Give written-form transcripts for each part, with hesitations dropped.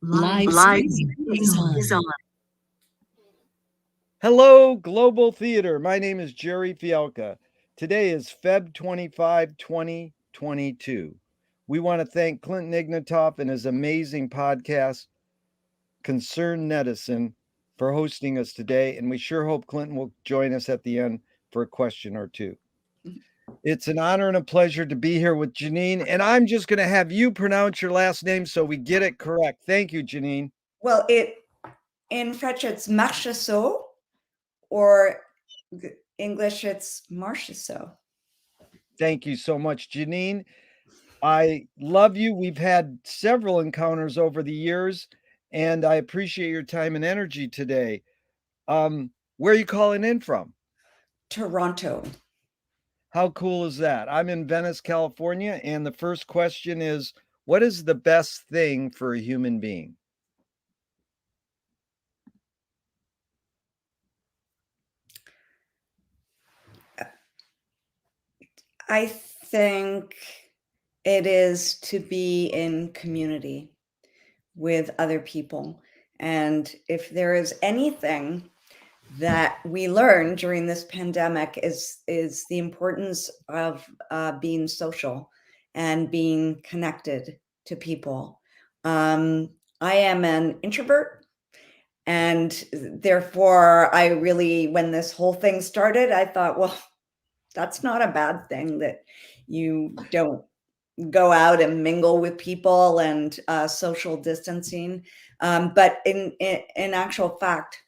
Live Live streaming streaming is is on. on. Hello, Global Theater. My name is Jerry Fialka. Today is Feb 25, 2022. We want to thank Clinton Ignatoff and his amazing podcast, Concerned Netizen, for hosting us today. And we sure hope Clinton will join us at the end for a question or two. It's an honor and a pleasure to be here with Janine. And I'm just going to have you pronounce your last name so we get it correct. Thank you, Janine. Well, in French it's Marchessault, or English it's Marchessault. Thank you so much, Janine. I love you. We've had several encounters over the years, and I appreciate your time and energy today. Where are you calling in from? Toronto. How cool is that? I'm in Venice, California, and the first question is, what is the best thing for a human being? I think it is to be in community with other people. And if there is anything that we learned during this pandemic is the importance of being social and being connected to people. I am an introvert, and therefore I really, when this whole thing started, I thought, well, that's not a bad thing that you don't go out and mingle with people and social distancing. But in actual fact,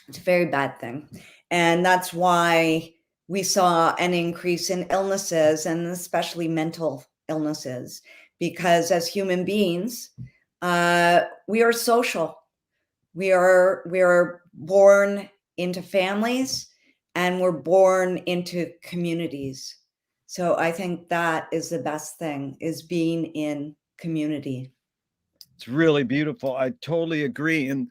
it's a very bad thing. And that's why we saw an increase in illnesses, and especially mental illnesses, because as human beings, we are social. We are born into families, and we're born into communities. So I think that is the best thing, is being in community. It's really beautiful. I totally agree. And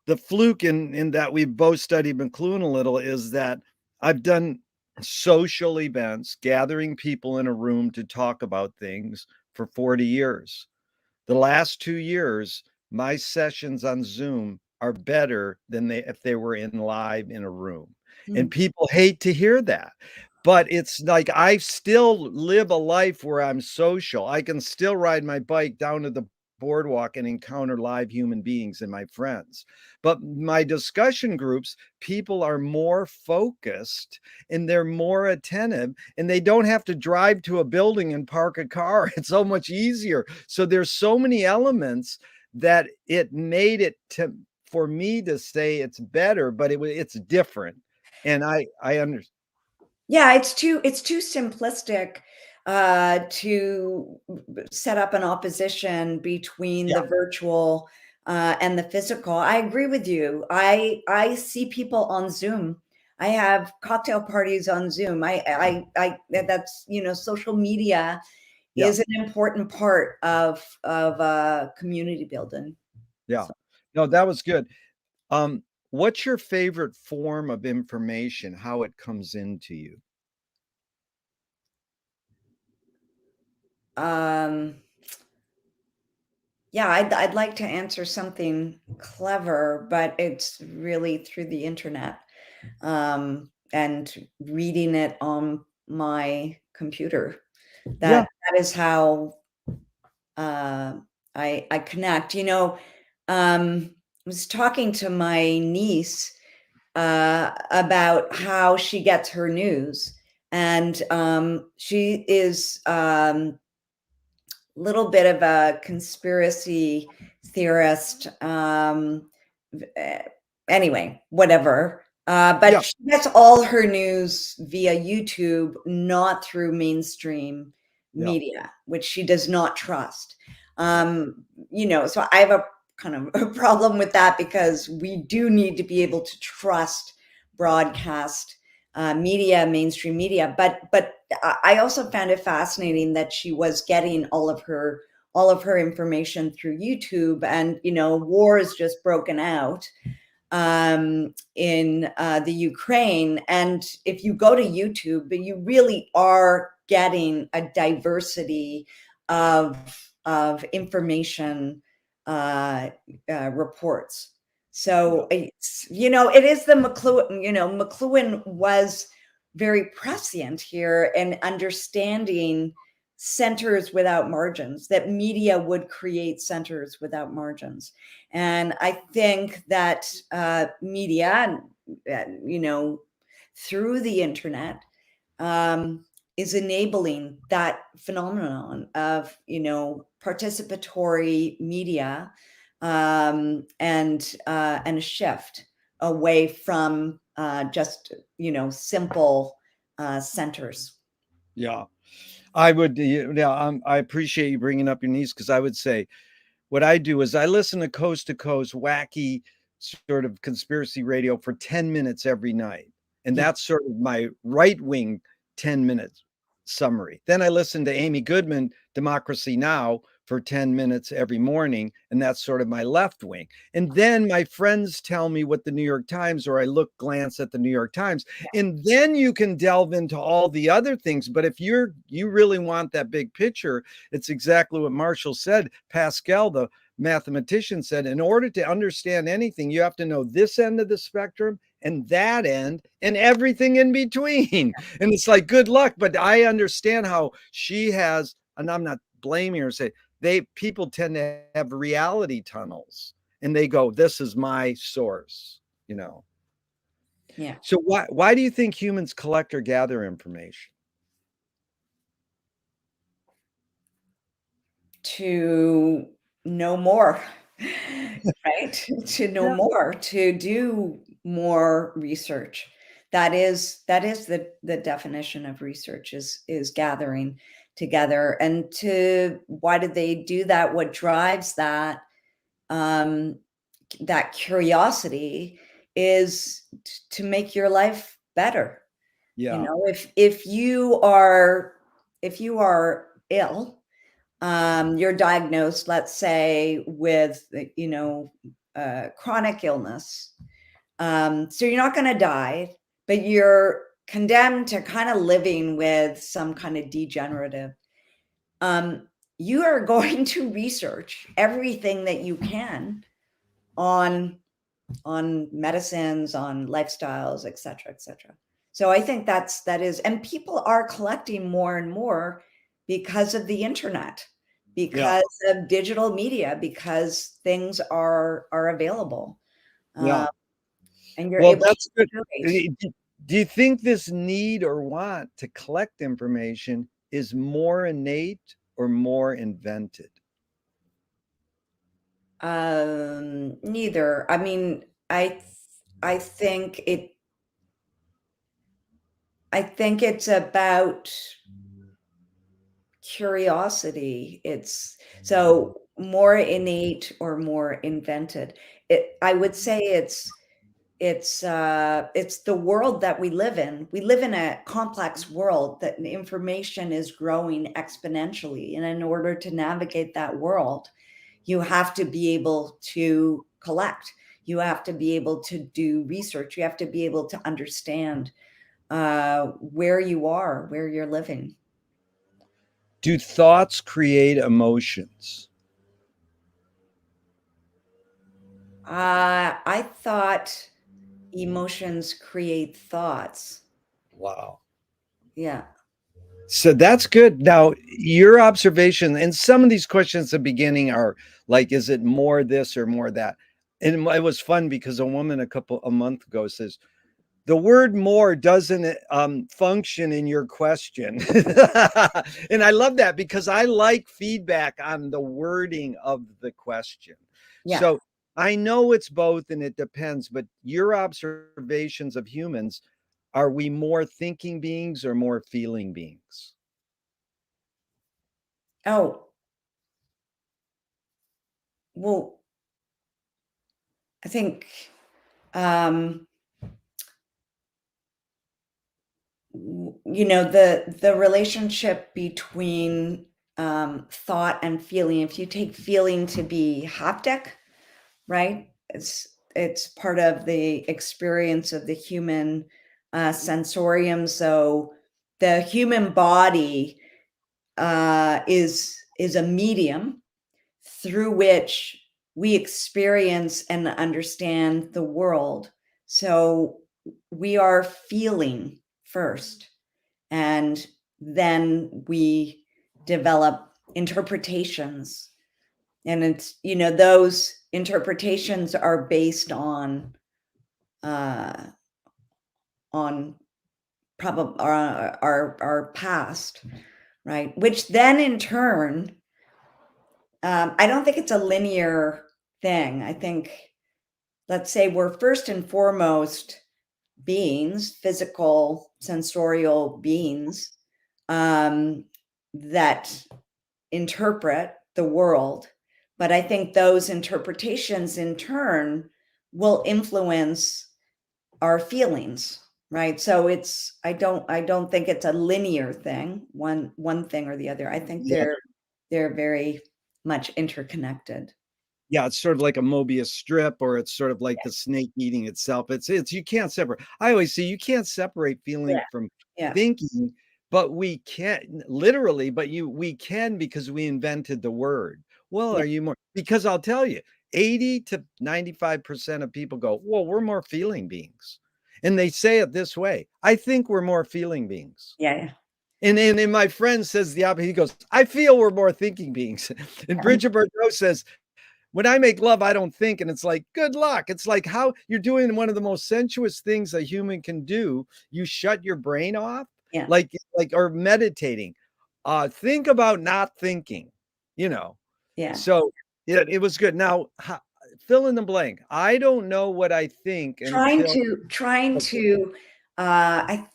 the fluke in that we've both studied McLuhan a little is that I've done social events, gathering people in a room to talk about things for 40 years. The last 2 years, my sessions on Zoom are better than if they were in live in a room. And people hate to hear that. But it's like I still live a life where I'm social. I can still ride my bike down to the boardwalk and encounter live human beings and my friends. But my discussion groups, people are more focused and they're more attentive, and they don't have to drive to a building and park a car. It's so much easier. So there's so many elements that it made it for me to say it's better, but it's different. And I understand. Yeah, it's too simplistic to set up an opposition between Yeah. the virtual and the physical. I agree with you. I see people on Zoom. I have cocktail parties on Zoom. I that's, social media Yeah. is an important part of community building. Yeah. No, that was good. What's your favorite form of information, how it comes into you? Um, yeah, I'd like to answer something clever, but it's really through the internet, and reading it on my computer. Yeah. That is how I connect. I was talking to my niece about how she gets her news, and she is little bit of a conspiracy theorist. Anyway, whatever. Yeah. But she gets all her news via YouTube, not through mainstream Yeah. media, which she does not trust. So I have a kind of a problem with that, because we do need to be able to trust broadcast media, mainstream media. But I also found it fascinating that she was getting all of her information through YouTube, and war has just broken out in the Ukraine, and if you go to YouTube, you really are getting a diversity of information reports. So, it's, it is the McLuhan, McLuhan was very prescient here in understanding centers without margins, that media would create centers without margins. And I think that media, through the internet, is enabling that phenomenon of, participatory media, and a shift away from just, simple centers. Yeah. I would, I appreciate you bringing up your niece, because I would say what I do is I listen to coast wacky sort of conspiracy radio for 10 minutes every night. And Yeah. that's sort of my right wing 10 minutes summary. Then I listen to Amy Goodman, Democracy Now! For 10 minutes every morning. And that's sort of my left wing. And then my friends tell me what the New York Times, or I glance at the New York Times, and then you can delve into all the other things. But if you really want that big picture, it's exactly what Marshall said. Pascal, the mathematician, said, in order to understand anything, you have to know this end of the spectrum and that end and everything in between. And it's like, good luck. But I understand how she has, and I'm not blaming her, say people tend to have reality tunnels, and they go, this is my source, Yeah. So why do you think humans collect or gather information? To know more, right? To know Yeah. more, to do more research. That is the definition of research, is gathering together. And why do they do that? What drives that, that curiosity is to make your life better. Yeah. If you are ill, you're diagnosed, let's say, with, chronic illness. So you're not going to die, but you're condemned to kind of living with some kind of degenerative. You are going to research everything that you can on medicines, on lifestyles, et cetera, et cetera. So I think that is, and people are collecting more and more because of the internet, Yeah. because of digital media, because things are available, Yeah. and you're Well, able to that's good. curate. Do you think this need or want to collect information is more innate or more invented? Neither. I mean, I think it's about curiosity. It's so more innate or more invented. I would say it's the world that we live in. We live in a complex world that the information is growing exponentially. And in order to navigate that world, you have to be able to collect. You have to be able to do research. You have to be able to understand where you are, where you're living. Do thoughts create emotions? I thought emotions create thoughts. Wow. Yeah. So that's good. Now, your observation, and some of these questions at the beginning are like, is it more this or more that? And it was fun because a woman a month ago says, the word more doesn't function in your question. And I love that because I like feedback on the wording of the question. Yeah. So I know it's both and it depends, but your observations of humans, are we more thinking beings or more feeling beings? Oh, well, I think, um, the relationship between thought and feeling. If you take feeling to be haptic, right? It's part of the experience of the human sensorium. So the human body is a medium through which we experience and understand the world. So we are feeling first, and then we develop interpretations. And it's, those interpretations are based uh, on probably our past, right? Which then in turn, I don't think it's a linear thing. I think, let's say we're first and foremost beings, physical, sensorial beings, that interpret the world. But I think those interpretations in turn will influence our feelings, right? So I don't think it's a linear thing, one thing or the other. I think Yeah. they're very much interconnected. Yeah, it's sort of like a Mobius strip, or it's sort of like the snake eating itself. It's you can't separate. I always say you can't separate Yeah, feeling from yeah, thinking, but we can literally, but we can because we invented the word. Well, yeah, are you more? Because I'll tell you, 80 to 95% of people go, well, we're more feeling beings. And they say it this way. I think we're more feeling beings. yeah, yeah. And my friend says the opposite. He goes, I feel we're more thinking beings. And Bridget Bardot says, when I make love, I don't think. And it's like, good luck. It's like how you're doing one of the most sensuous things a human can do. You shut your brain off, Yeah, or meditating. Think about not thinking, you know. yeah. So it was good. Now, fill in the blank. I don't know what I think Trying until to trying to, I'm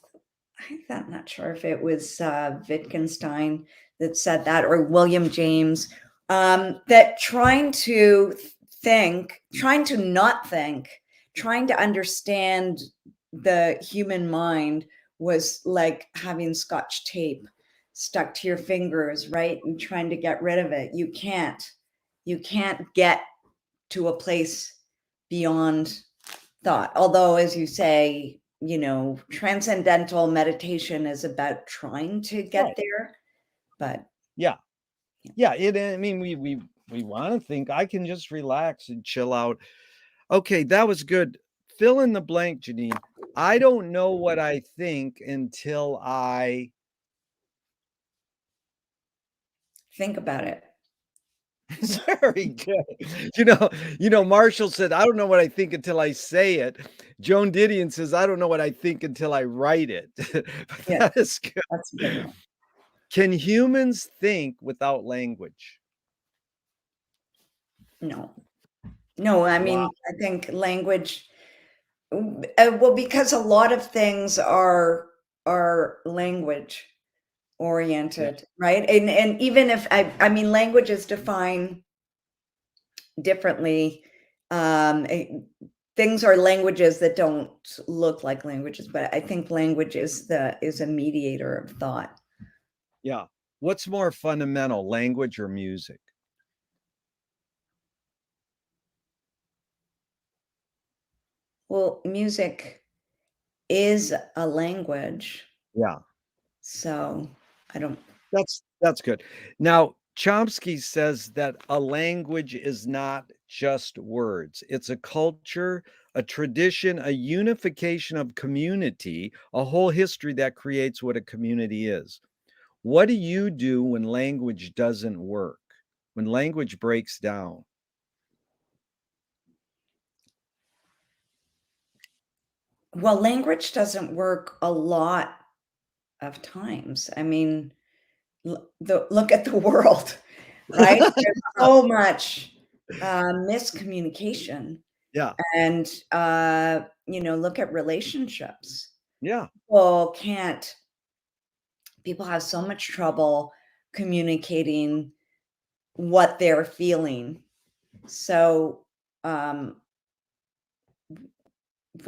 not sure if it was, Wittgenstein that said that, or William James, that trying to not think, trying to understand the human mind was like having Scotch tape stuck to your fingers, right? And trying to get rid of it. You can't get to a place beyond thought. Although, as you say, transcendental meditation is about trying to get right. there. But Yeah. yeah, Yeah. I mean, we want to think. I can just relax and chill out. Okay, that was good. Fill in the blank, Janine. I don't know what I think until I think about it. very good. You know Marshall said, "I don't know what I think until I say it." Joan Didion says, "I don't know what I think until I write it." Yeah, That is good. that's a good one. Can humans think without language? No, no, I Wow. mean, I think language, well, because a lot of things are language Yeah. oriented, right? And even if I mean, language is defined differently. Um, eh, Things are languages that don't look like languages, but I think language is a mediator of thought. Yeah. What's more fundamental, language or music? Well, music is a language, Yeah. so I don't. That's good. Now, Chomsky says that a language is not just words. It's a culture, a tradition, a unification of community, a whole history that creates what a community is. What do you do when language doesn't work? When language breaks down? Well, language doesn't work a lot of times. I mean, look at the world, right? There's so much miscommunication, Yeah. and look at relationships. Yeah. People can't. People have so much trouble communicating what they're feeling. So, um,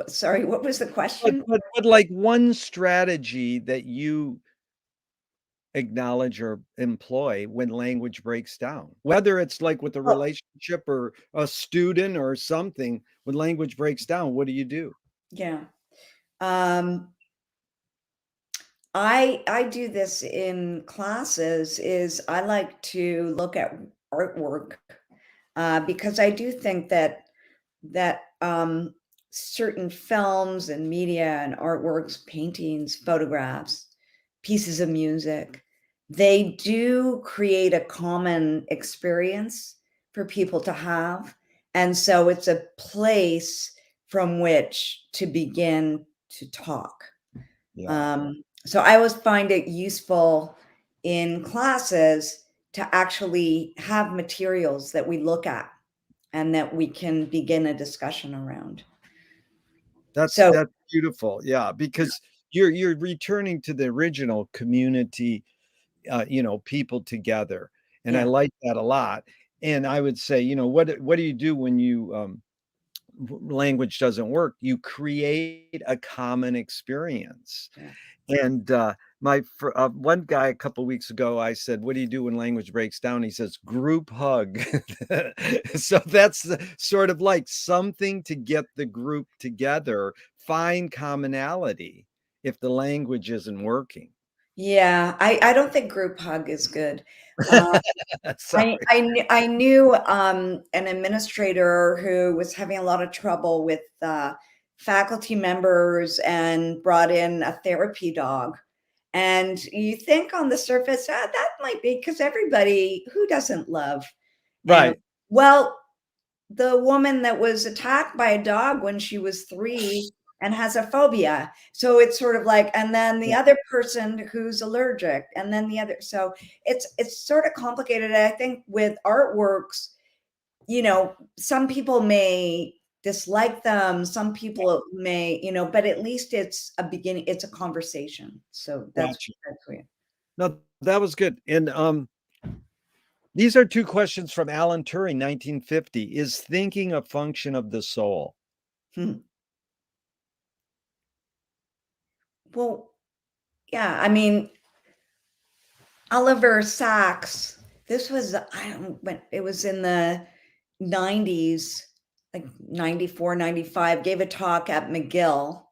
sorry, what was the But question? but but like one strategy that you acknowledge or employ when language breaks down, whether it's like with a Oh, relationship or a student or something. When language breaks down, what do you do? yeah. Um, I do this in classes. Is I like to look at artwork, because I do think that certain films and media and artworks, paintings, photographs, pieces of music, they do create a common experience for people to have. And so it's a place from which to begin to talk. Yeah. So I always find it useful in classes to actually have materials that we look at and that we can begin a discussion around. So That's beautiful. Yeah, because you're returning to the original community, people together, and I yeah, like that a lot. And I would say, what do you do when language doesn't work? You create a common experience. yeah. And one guy a couple weeks ago, I said, "What do you do when language breaks down?" He says, "Group hug." So that's sort of like something to get the group together, find commonality if the language isn't working. Yeah, I don't think group hug is good. Uh, Sorry. I knew, an administrator who was having a lot of trouble with, faculty members and brought in a therapy dog. And you think on the surface, that might be because everybody who doesn't love animals? Right. Well, the woman that was attacked by a dog when she was 3 and has a phobia. So it's sort of like, and then the Yeah. other person who's allergic, and then the other. So it's sort of complicated. I think with artworks, some people may dislike them, some people may, but at least it's a beginning, it's a conversation. So Gotcha. that's weird. No, that was good. And, these are 2 questions from Alan Turing, 1950. Is thinking a function of the soul? Hmm. Well, yeah, I mean, Oliver Sacks, this was, I don't when it was in the 90s, like 94, 95, gave a talk at McGill,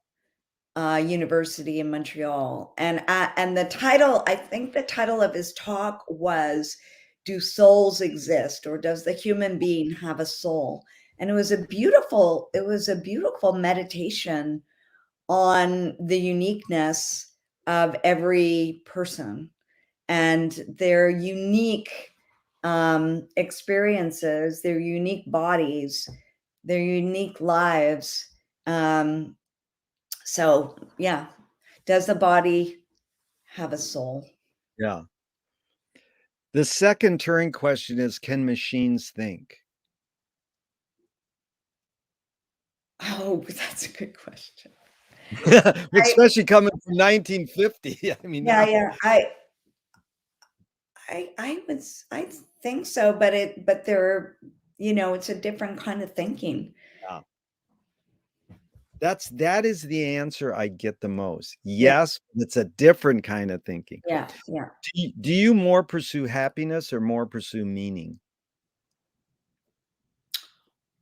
University in Montreal, and I think the title of his talk was, "Do souls exist, or does the human being have a soul?" And it was a beautiful meditation on the uniqueness of every person and their unique experiences, their unique bodies, their unique lives. So, yeah, does the body have a soul? Yeah. The second Turing question is, can machines think? Oh, that's a good question. I Especially coming from 1950. I mean, Yeah, now yeah. I think so, but it's a different kind of thinking. yeah, that is the answer I get the most. Yeah, Yes, it's a different kind of thinking. yeah, yeah. Do you more pursue happiness or more pursue meaning?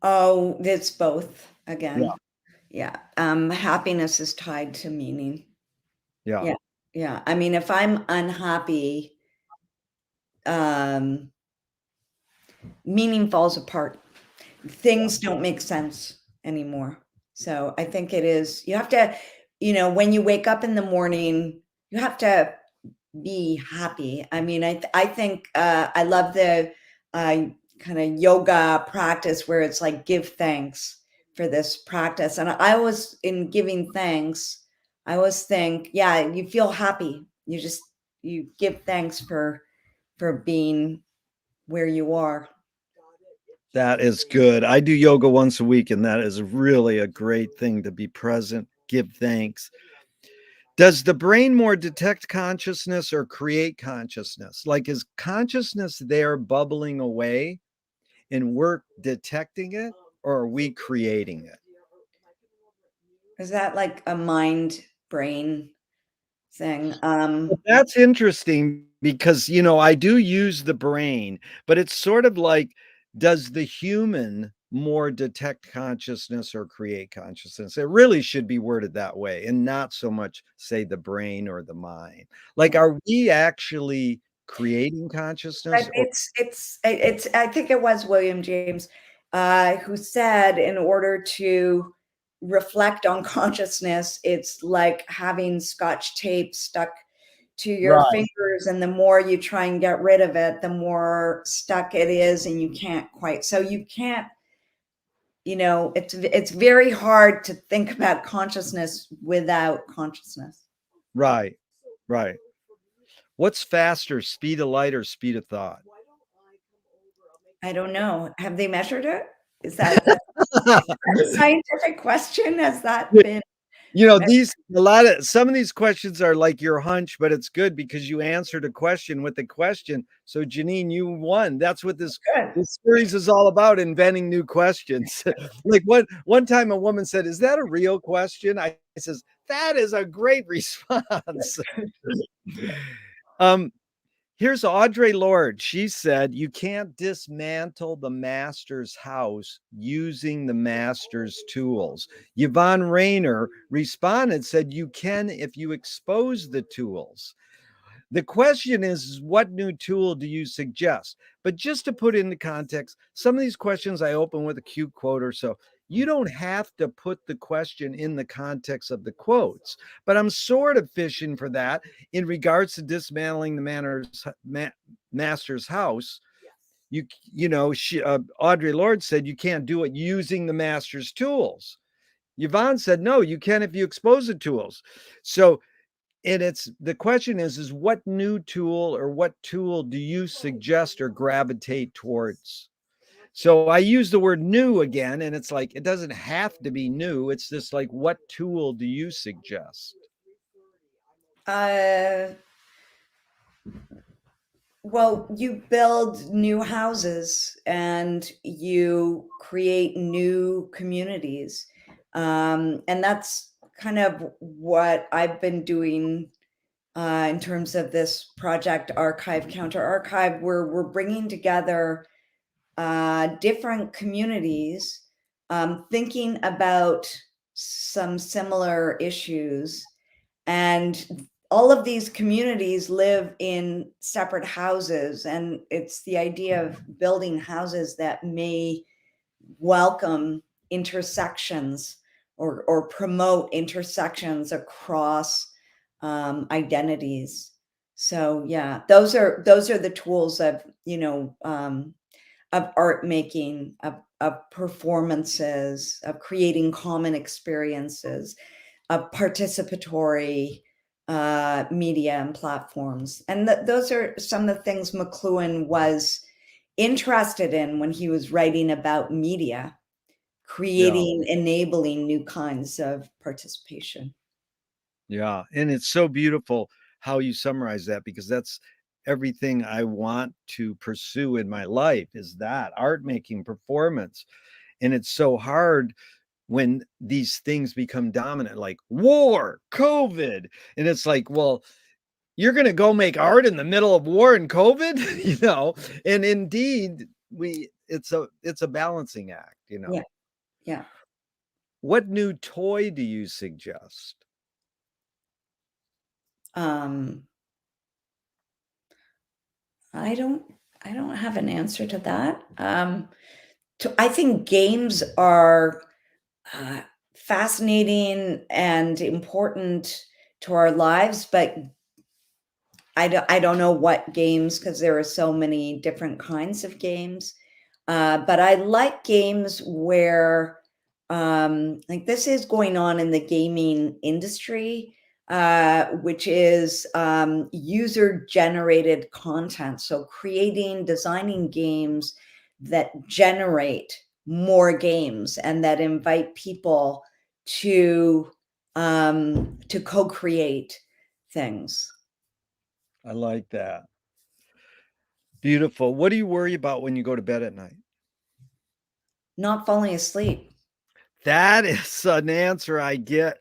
Oh, it's both Yeah, again. Yeah. Happiness is tied to meaning. yeah, Yeah. Yeah. I mean, if I'm unhappy, um, meaning falls apart. yeah, Things don't make sense anymore. So I think it is, you have to, when you wake up in the morning, you have to be happy. I mean, I think I love the kind of yoga practice where it's like give thanks for this practice. And I was in giving thanks. I always think, yeah, you feel happy. You give thanks for being where you are. that is good. I do yoga once a week, and that is really a great thing to be present, give thanks. Does the brain more detect consciousness or create consciousness? Like, is consciousness there bubbling away and we're detecting it, or are we creating it? Is that like a mind brain thing? Well, that's interesting because, I do use the brain, but it's sort of like, does the human more detect consciousness or create consciousness? It really should be worded that way and not so much say the brain or the mind. Like, Yeah. are we actually creating But consciousness? Or it's I think it was William James who said in order to reflect on consciousness, it's like having scotch tape stuck to your right, fingers, and the more you try and get rid of it, the more stuck it is, and you can't quite. So you can't, it's very hard to think about consciousness without consciousness. right, right. What's faster, speed of light or speed of thought? I don't know. Have they measured it? Is that a scientific question? Has that been You know, measured? some of these questions are like your hunch, but it's good because you answered a question with a question. So Janine, you won. That's what Good. this series is all about, inventing new questions. Like one time a woman said, "Is that a real question?" I says, "That is a great response." um, Here's Audre Lorde. She said, "You can't dismantle the master's house using the master's tools." Yvonne Rainer responded, said, "You can if you expose the tools." The question is, what new tool do you suggest? But just to put into context, some of these questions I open with a cute quote or so. You don't have to put the question in the context of the quotes, but I'm sort of fishing for that in regards to dismantling the master's house. Audre Lorde said you can't do it using the master's tools. Yvonne said, no, you can if you expose the tools. So and it's the question is what new tool or what tool do you suggest or gravitate towards? So I use the word new again, and it's like it doesn't have to be new. It's just like, what tool do you suggest? Uh, well, you build new houses and you create new communities. And that's kind of what I've been doing in terms of this project, Archive Counter Archive, where we're bringing together different communities, thinking about some similar issues. And all of these communities live in separate houses. And it's the idea of building houses that may welcome intersections or promote intersections across identities. So yeah, those are the tools of art making, of performances, of creating common experiences, of participatory media and platforms. And those are some of the things McLuhan was interested in when he was writing about media, Yeah. creating, enabling new kinds of participation. Yeah. And it's so beautiful how you summarize that because that's everything I want to pursue in my life is that art making performance. And it's so hard when these things become dominant, like war, COVID. And it's like, well, you're going to go make art in the middle of war and COVID, and indeed it's a balancing act. Yeah, yeah. What new toy do you suggest? Um, I don't I don't have an answer to that. I think games are uh, fascinating and important to our lives, but I don't know what games because there are so many different kinds of games. But I like games where, like this is going on in the gaming industry, which is user generated content. So designing games that generate more games and that invite people to co-create things. I like that. Beautiful. What do you worry about when you go to bed at night? Not falling asleep. That is an answer I get.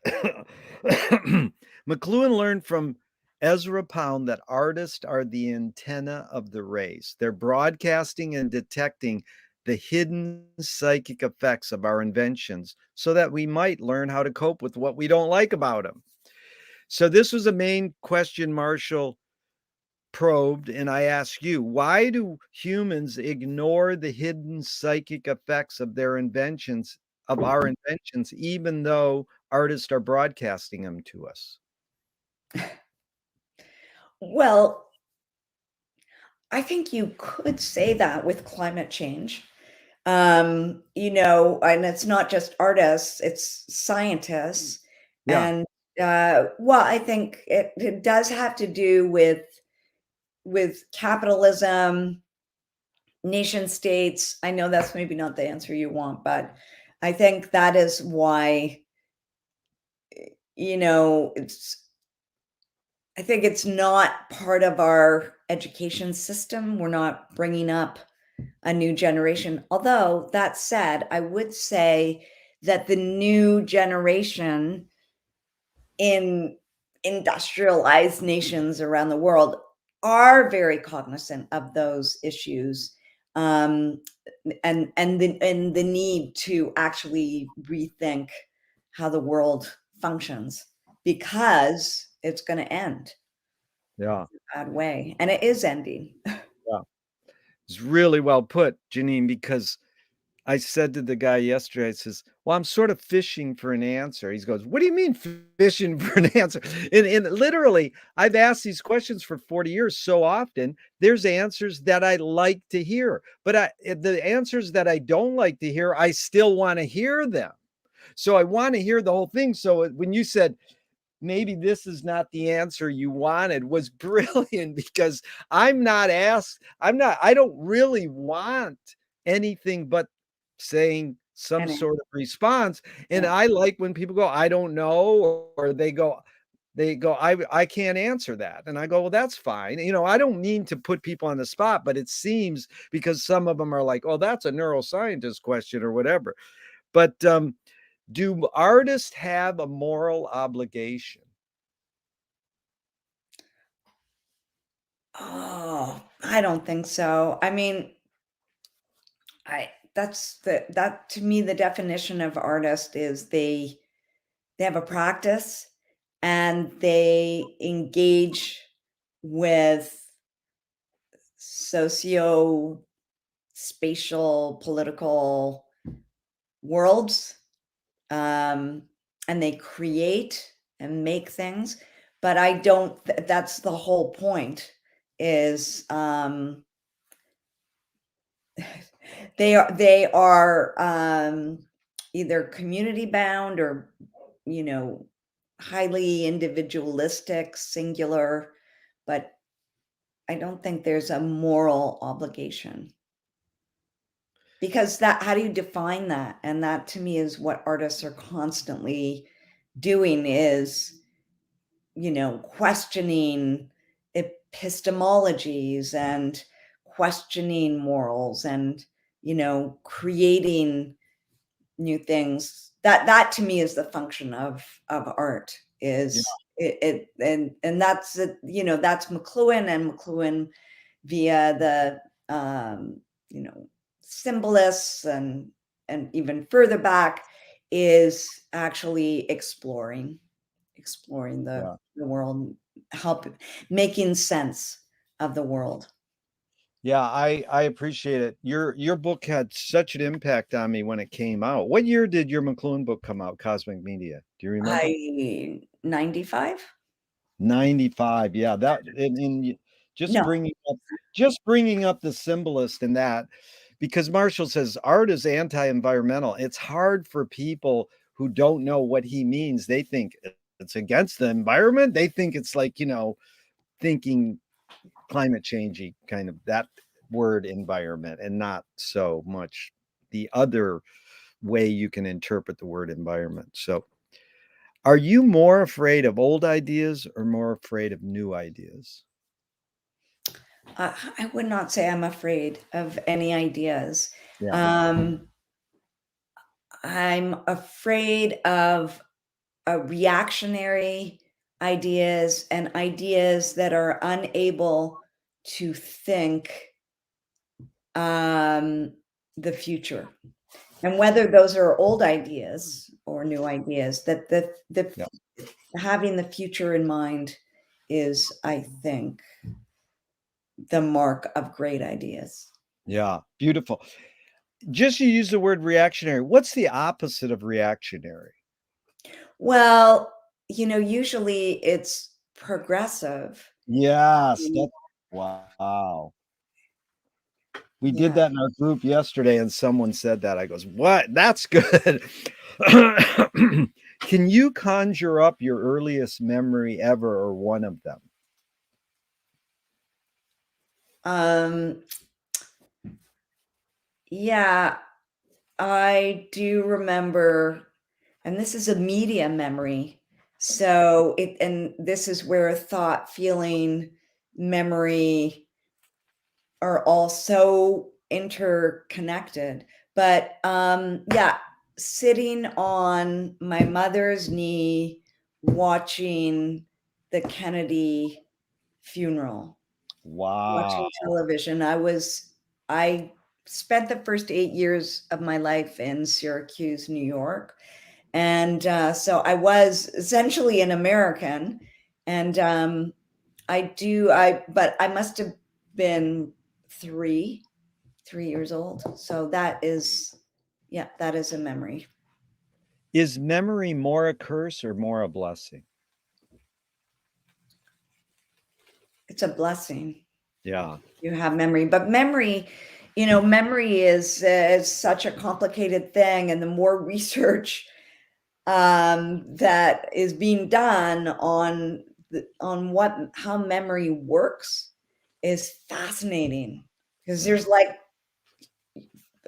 McLuhan learned from Ezra Pound that artists are the antenna of the race. They're broadcasting and detecting the hidden psychic effects of our inventions so that we might learn how to cope with what we don't like about them. So, this was a main question, Marshall. probed and I ask you, why do humans ignore the hidden psychic effects of their inventions, of our inventions, even though artists are broadcasting them to us? Well, I think you could say that with climate change. And it's not just artists, it's scientists. Yeah, And well, I think it does have to do with capitalism, nation states. I know that's maybe not the answer you want, but I think that is why, it's I think it's not part of our education system. We're not bringing up a new generation. Although that said, I would say that the new generation in industrialized nations around the world are very cognizant of those issues, um, and the need to actually rethink how the world functions, because it's going to end yeah, in a bad way, and it is ending. yeah. It's really well put, Janine, because I said to the guy yesterday, I says, "Well, I'm sort of fishing for an answer." He goes, "What do you mean fishing for an answer?" And literally, I've asked these questions for 40 years so often, there's answers that I like to hear, but the answers that I don't like to hear, I still want to hear them. So I want to hear the whole thing. So when you said, maybe this is not the answer you wanted, was brilliant, because I don't really want anything but saying some And sort of response. And yeah, I like when people go, I don't know, or they go, I can't answer that. And I go, well, that's fine. I don't mean to put people on the spot, but it seems, because some of them are like, oh, that's a neuroscientist question or whatever. But do artists have a moral obligation? oh, I don't think so. I mean, that to me, the definition of artist is they have a practice and they engage with socio spatial political worlds, um, and they create and make things. But I don't, that's the whole point, is they are either community bound or, you know, highly individualistic, singular, but I don't think there's a moral obligation, because that, how do you define that? And that to me is what artists are constantly doing, is, questioning epistemologies and questioning morals and, creating new things. That to me is the function of art, Yeah, is it and that's it, that's McLuhan, and McLuhan via the symbolists and even further back, is actually exploring yeah. the world, help making sense of the world. Yeah, I appreciate it. Your book had such an impact on me when it came out. What year did your McLuhan book come out, Cosmic Media? Do you remember? I 95? 95. Yeah, that and just No. bringing up the symbolist in that, because Marshall says art is anti-environmental. It's hard for people who don't know what he means. They think it's against the environment. They think it's like, thinking climate changey, kind of that word environment, and not so much the other way you can interpret the word environment. So are you more afraid of old ideas or more afraid of new ideas? I would not say I'm afraid of any ideas. Yeah, Um, I'm afraid of reactionary ideas and ideas that are unable to think um, the future. And whether those are old ideas or new ideas, that yeah, having the future in mind is, I think, the mark of great ideas. Yeah, beautiful. Just you use the word reactionary. What's the opposite of reactionary? Well, usually it's progressive. Yes, Mm, that's wow. We did Yeah. that in our group yesterday, and someone said that. I goes, "What? That's good." Can you conjure up your earliest memory ever or one of them? Um, yeah, I do remember, and this is a media memory. And this is where thought, feeling, memory are all so interconnected. But yeah, sitting on my mother's knee watching the Kennedy funeral, Wow. watching television. I spent the first 8 years of my life in Syracuse, New York. And so I was essentially an American. And but I must have been three, 3 years old. So yeah, that is a memory. Is memory more a curse or more a blessing? It's a blessing. Yeah. You have memory, but memory is such a complicated thing, and the more research that is being done on how memory works is fascinating, because Yeah. there's like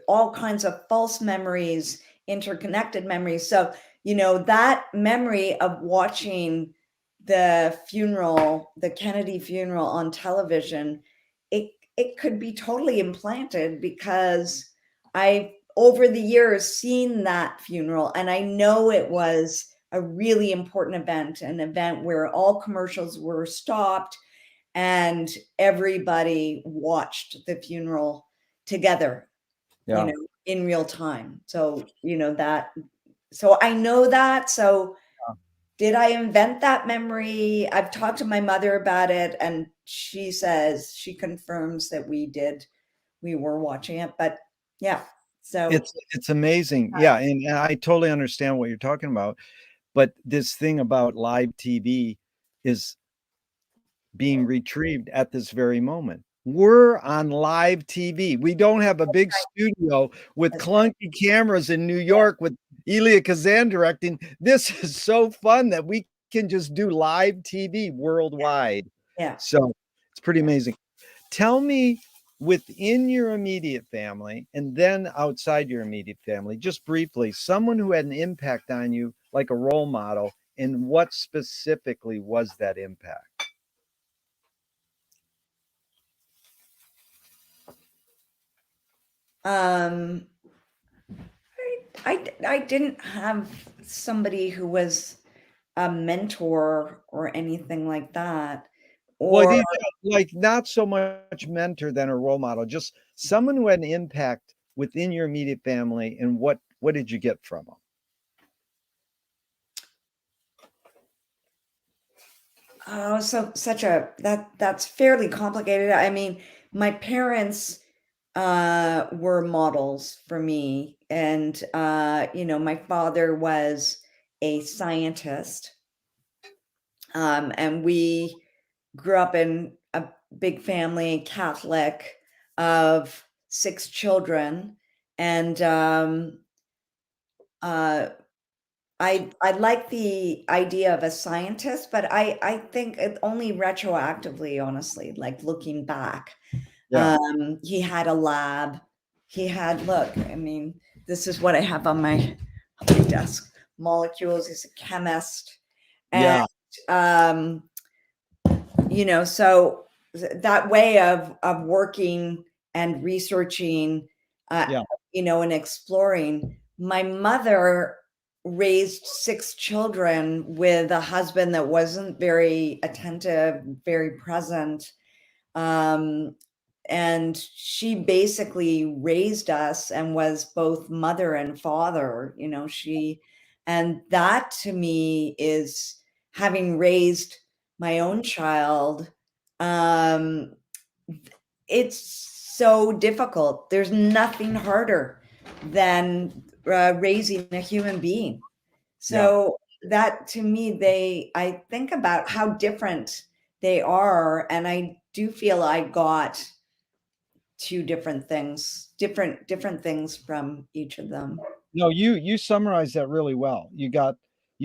all kinds of false memories, interconnected memories. So, that memory of watching the Kennedy funeral on television, it could be totally implanted, because I've over the years seen that funeral, and I know it was a really important event, an event where all commercials were stopped and everybody watched the funeral together, Yeah. in real time. So, so I know that. So did I invent that memory? I've talked to my mother about it, and she confirms that we were watching it. But yeah, so It's amazing. Yeah, and I totally understand what you're talking about, but this thing about live TV is being retrieved at this very moment. We're on live TV. We don't have a big studio with that's right. clunky cameras in New Yeah, York with Elia Kazan directing. This is so fun that we can just do live TV worldwide. yeah. So it's pretty amazing. Tell me within your immediate family and then outside your immediate family, just briefly, someone who had an impact on you, like a role model, and what specifically was that impact? Um, I didn't have somebody who was a mentor or anything like that. Well, Or these like, not so much mentor than a role model, just someone who had an impact within your immediate family, and what did you get from them? oh, so such a that's fairly complicated. I mean, my parents were models for me, and my father was a scientist, and we grew up in a big family, Catholic, of 6 children. And uh I like the idea of a scientist, but I think it only retroactively, honestly, like looking back. Yeah, He had a lab. Look, I mean, this is what I have on my desk. Molecules. He's a chemist. And yeah, um, so that way of working and researching, uh, yeah, and exploring. My mother raised 6 children with a husband that wasn't very attentive, very present. Um, and she basically raised us and was both mother and father. And that to me is, having raised my own child, um it's so difficult. There's nothing harder than raising a human being. Yeah. So that to me, I think about how different they are, and I do feel I got two different things, different things from each of them. No, you summarized that really well. You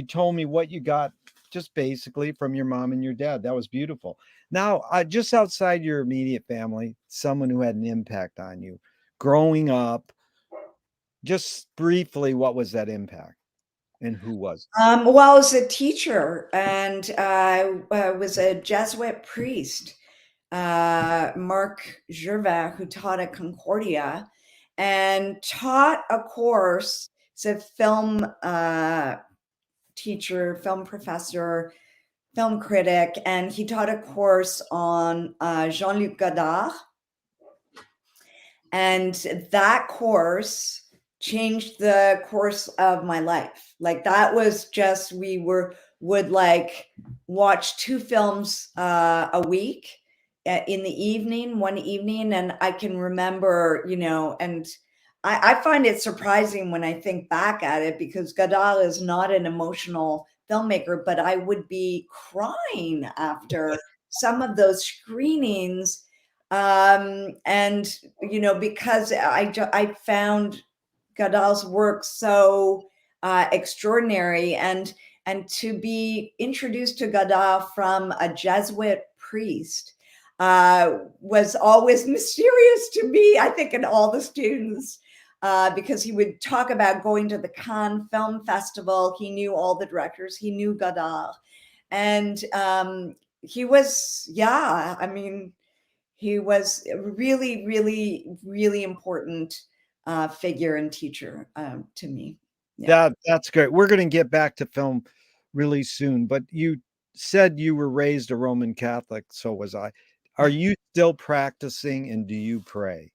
told me what you got just basically from your mom and your dad. That was beautiful. Now, just outside your immediate family, someone who had an impact on you growing up, just briefly, what was that impact and who was it? Well, I was a teacher, and I was a Jesuit priest, Marc Gervais, who taught at Concordia and taught a course. It's a film teacher, film professor, film critic, and he taught a course on Jean-Luc Godard. And that course changed the course of my life. Like that was just, would like watch two films a week in the evening, one evening. And I can remember, and I find it surprising when I think back at it, because Godard is not an emotional filmmaker, but I would be crying after some of those screenings. And because I found Godard's work so extraordinary, and to be introduced to Godard from a Jesuit priest was always mysterious to me, I think, and all the students, because he would talk about going to the Cannes Film Festival. He knew all the directors, he knew Godard, and he was, yeah, I mean, he was a really, really, really important figure and teacher to me. Yeah. That's great. We're going to get back to film really soon, but you said you were raised a Roman Catholic, so was I. Are you still practicing and do you pray?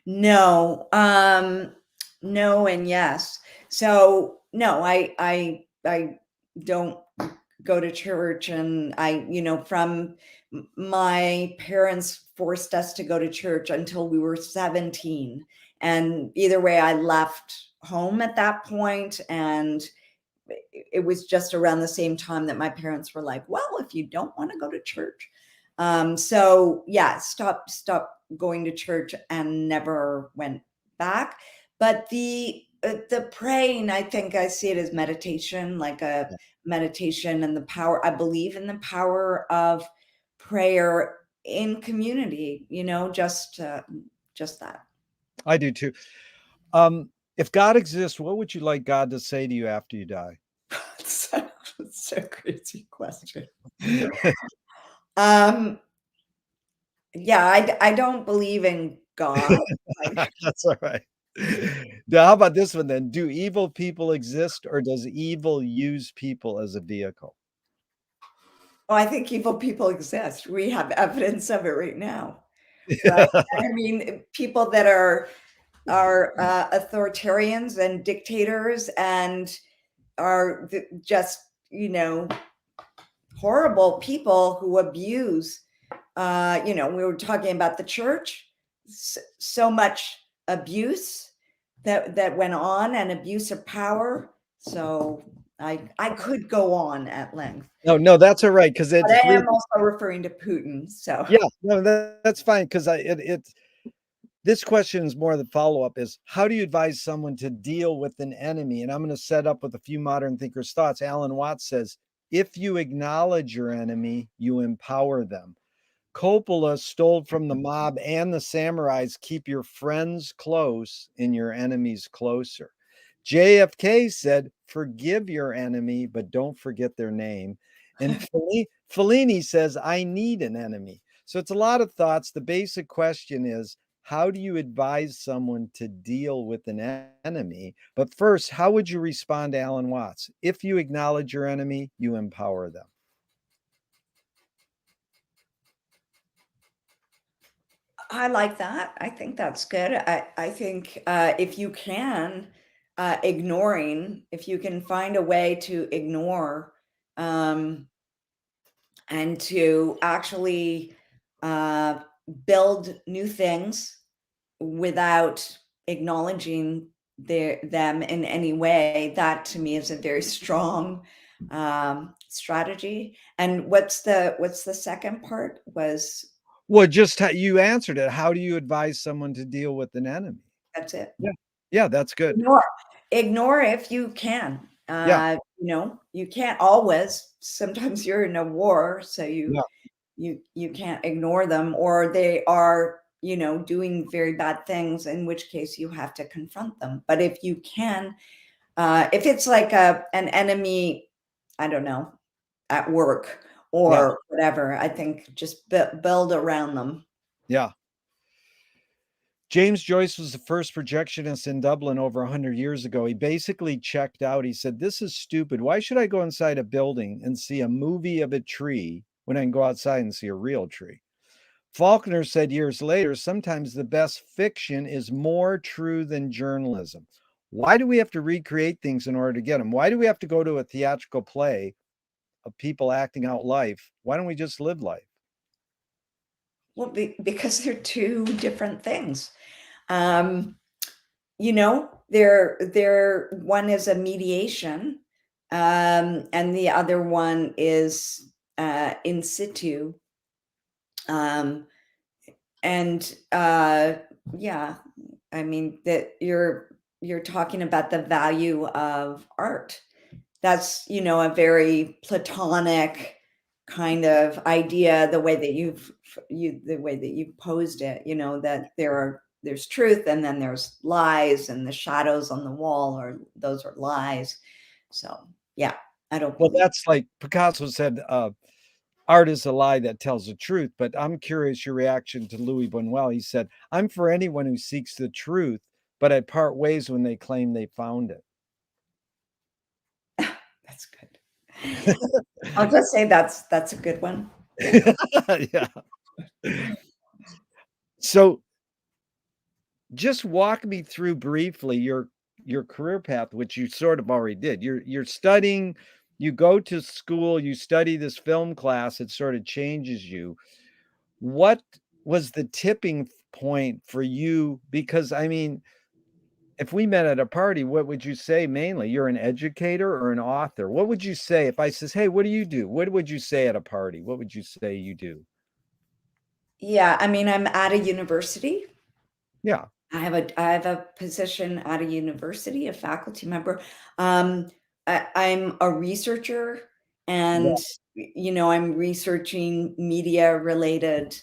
No, no, and yes. So no, I don't go to church, and from my parents forced us to go to church until we were 17. And either way, I left home at that point, and it was just around the same time that my parents were like, well, if you don't want to go to church. So yeah, stop going to church and never went back. But the praying, I think I see it as meditation, like a Yeah, meditation, and the power. I believe in the power of prayer in community. Just that. I do too. If God exists, what would you like God to say to you after you die? That's a crazy question. Um, yeah, I don't believe in God. Like, That's all right. Now, how about this one then? Do evil people exist or does evil use people as a vehicle? oh, I think evil people exist. We have evidence of it right now, right? I mean, people that are authoritarians and dictators, and are just horrible people who abuse. We were talking about the church, so much abuse that went on, and abuse of power. So I could go on at length, No, no, that's all right because but it's I really am also referring to Putin. So yeah, no, that's fine because it's this question is more the follow-up is how do you advise someone to deal with an enemy? And I'm going to set up with a few modern thinkers' thoughts. Alan Watts says, if you acknowledge your enemy, you empower them. Coppola stole from the mob and the samurais, keep your friends close and your enemies closer. JFK said, forgive your enemy, but don't forget their name. And Fellini says, I need an enemy. So it's a lot of thoughts. The basic question is, how do you advise someone to deal with an enemy? But first, how would you respond to Alan Watts? If you acknowledge your enemy, you empower them. I like that. I think that's good. I think if you can, if you can find a way to ignore, um, and to actually build new things without acknowledging them in any way, that to me is a very strong strategy. And what's the second part was? Well, just how you answered it. How do you advise someone to deal with an enemy? That's it. Yeah. Yeah, that's good. Ignore if you can. Yeah. You can't always. Sometimes you're in a war, so Yeah. you can't ignore them, or they are, doing very bad things, in which case you have to confront them. But if you can, if it's like an enemy, I don't know, at work Yeah. or whatever, I think just build around them. Yeah. James Joyce was the first projectionist in Dublin over 100 years ago. He basically checked out. He said, "This is stupid. Why should I go inside a building and see a movie of a tree when I can go outside and see a real tree?" Faulkner said years later, "Sometimes the best fiction is more true than journalism." Why do we have to recreate things in order to get them? Why do we have to go to a theatrical play of people acting out life? Why don't we just live life? Well, because they're two different things. They're one is a mediation, and the other one is in situ. And yeah, I mean that you're talking about the value of art. That's, a very platonic kind of idea, the way that you've posed it, that there's truth, and then there's lies, and the shadows on the wall those are lies. So yeah, I don't Well, believe. that's like Picasso said, art is a lie that tells the truth. But I'm curious your reaction to Louis Buñuel. He said, "I'm for anyone who seeks the truth, but I part ways when they claim they found it." That's good. I'll just say that's a good one. Yeah. Yeah. So just walk me through briefly your career path, which you sort of already did. You're studying, you go to school, you study this film class, it sort of changes you. What was the tipping point for you? Because I mean, if we met at a party, what would you say mainly? You're an educator or an author? What would you say if I says, "Hey, what do you do?" What would you say at a party? What would you say you do? Yeah, I mean, I'm at a university. Yeah. I have a position at a university, a faculty member. Um, I'm a researcher, Yeah. and I'm researching media related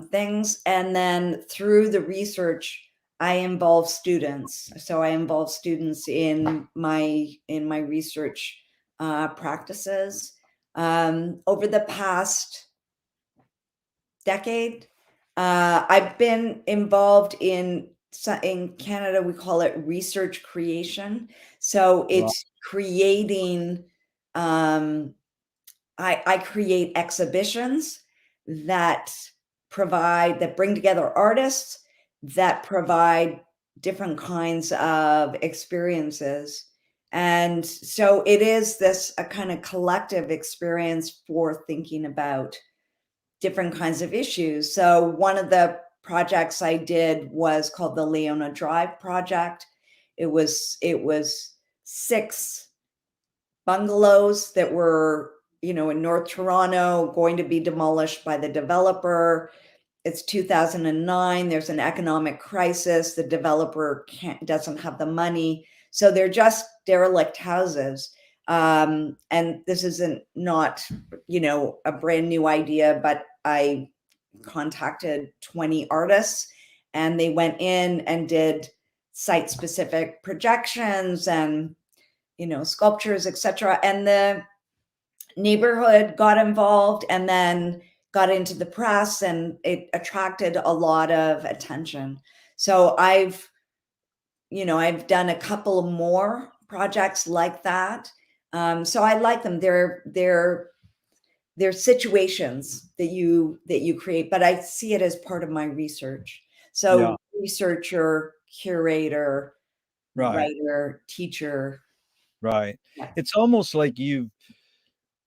things, and then through the research, I involve students. So I involve students in my research practices. Over the past decade. I've been involved in Canada, we call it research creation. So Right. it's creating, I create exhibitions that that bring together artists, that provide different kinds of experiences. And so it is this a kind of collective experience for thinking about different kinds of issues. So one of the projects I did was called the Leona Drive project. It was 6 bungalows that were, in North Toronto, going to be demolished by the developer. It's 2009. There's an economic crisis. The developer doesn't have the money, so they're just derelict houses. And this isn't not, a brand new idea, but I contacted 20 artists, and they went in and did site specific projections and sculptures, etc. And the neighborhood got involved, and then got into the press, and it attracted a lot of attention. So I've done a couple more projects like that. So I like them. They're situations that you create, but I see it as part of my research. Yeah. So researcher, curator, Right. writer, teacher. Right. Yeah. It's almost like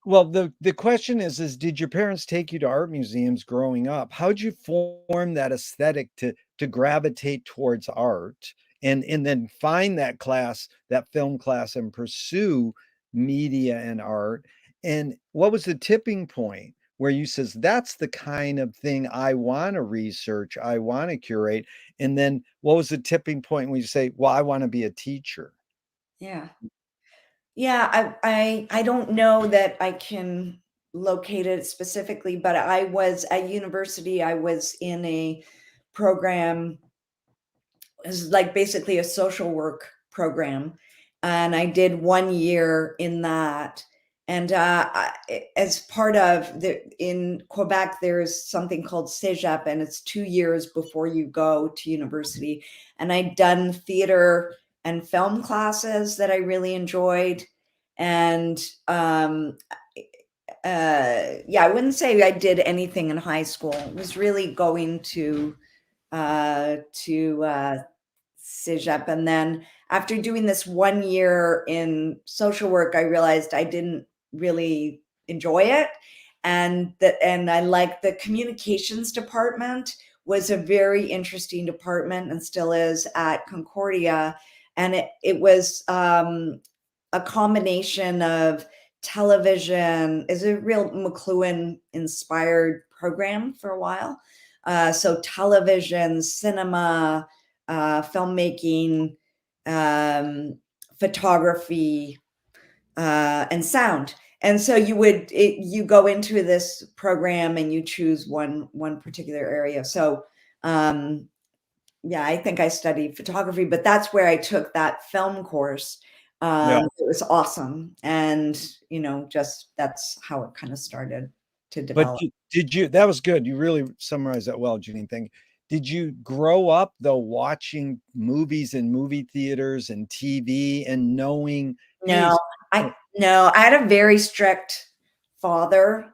Well, the question is did your parents take you to art museums growing up? How'd you form that aesthetic to gravitate towards art and then find that class, that film class, and pursue media and art? And what was the tipping point where you says that's the kind of thing I want to research, I want to curate? And then what was the tipping point when you say, well, I want to be a teacher? Yeah. Yeah, I don't know that I can locate it specifically, but I was at university, I was in a program. Is like basically a social work program, and I did 1 year in that, and, as part of the in Quebec, there's something called Cégep, and it's 2 years before you go to university, and I'd done theater and film classes that I really enjoyed, and, yeah, I wouldn't say I did anything in high school. It was really going to CEGEP. And then after doing this 1 year in social work, I realized I didn't really enjoy it. And I like the communications department was a very interesting department and still is at Concordia. And it was a combination of television, is a real McLuhan inspired program for a while. So television, cinema, filmmaking, um, photography, and sound. And so you go into this program and you choose one particular area. So yeah, I think I studied photography, but that's where I took that film course. Yeah. It was awesome, and just that's how it kind of started to But develop. did you that was good. You really summarized that well, Janine. Thank you. Did you grow up though watching movies in movie theaters and TV and knowing, hey, No, I no, I had a very strict father,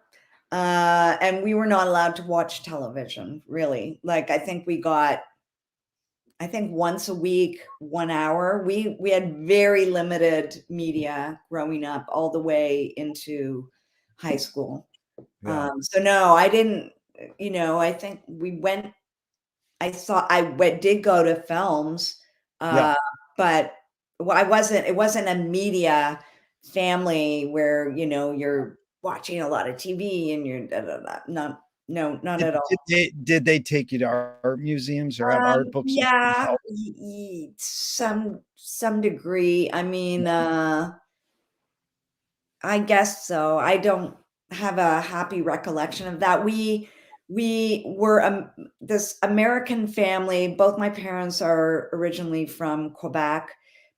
and we were not allowed to watch television, really. Like, I think once a week, 1 hour. We had very limited media growing up all the way into high school. yeah, So no, I didn't, I think we went did go to films, yeah. uh, but I wasn't it wasn't a media family where, you're watching a lot of TV and you're da, da, da. Not no, not Did at did all. they take you to art museums or have art books that you Yeah, help? some degree. I mean, I guess so. I don't have a happy recollection of that. We were this American family. Both my parents are originally from Quebec.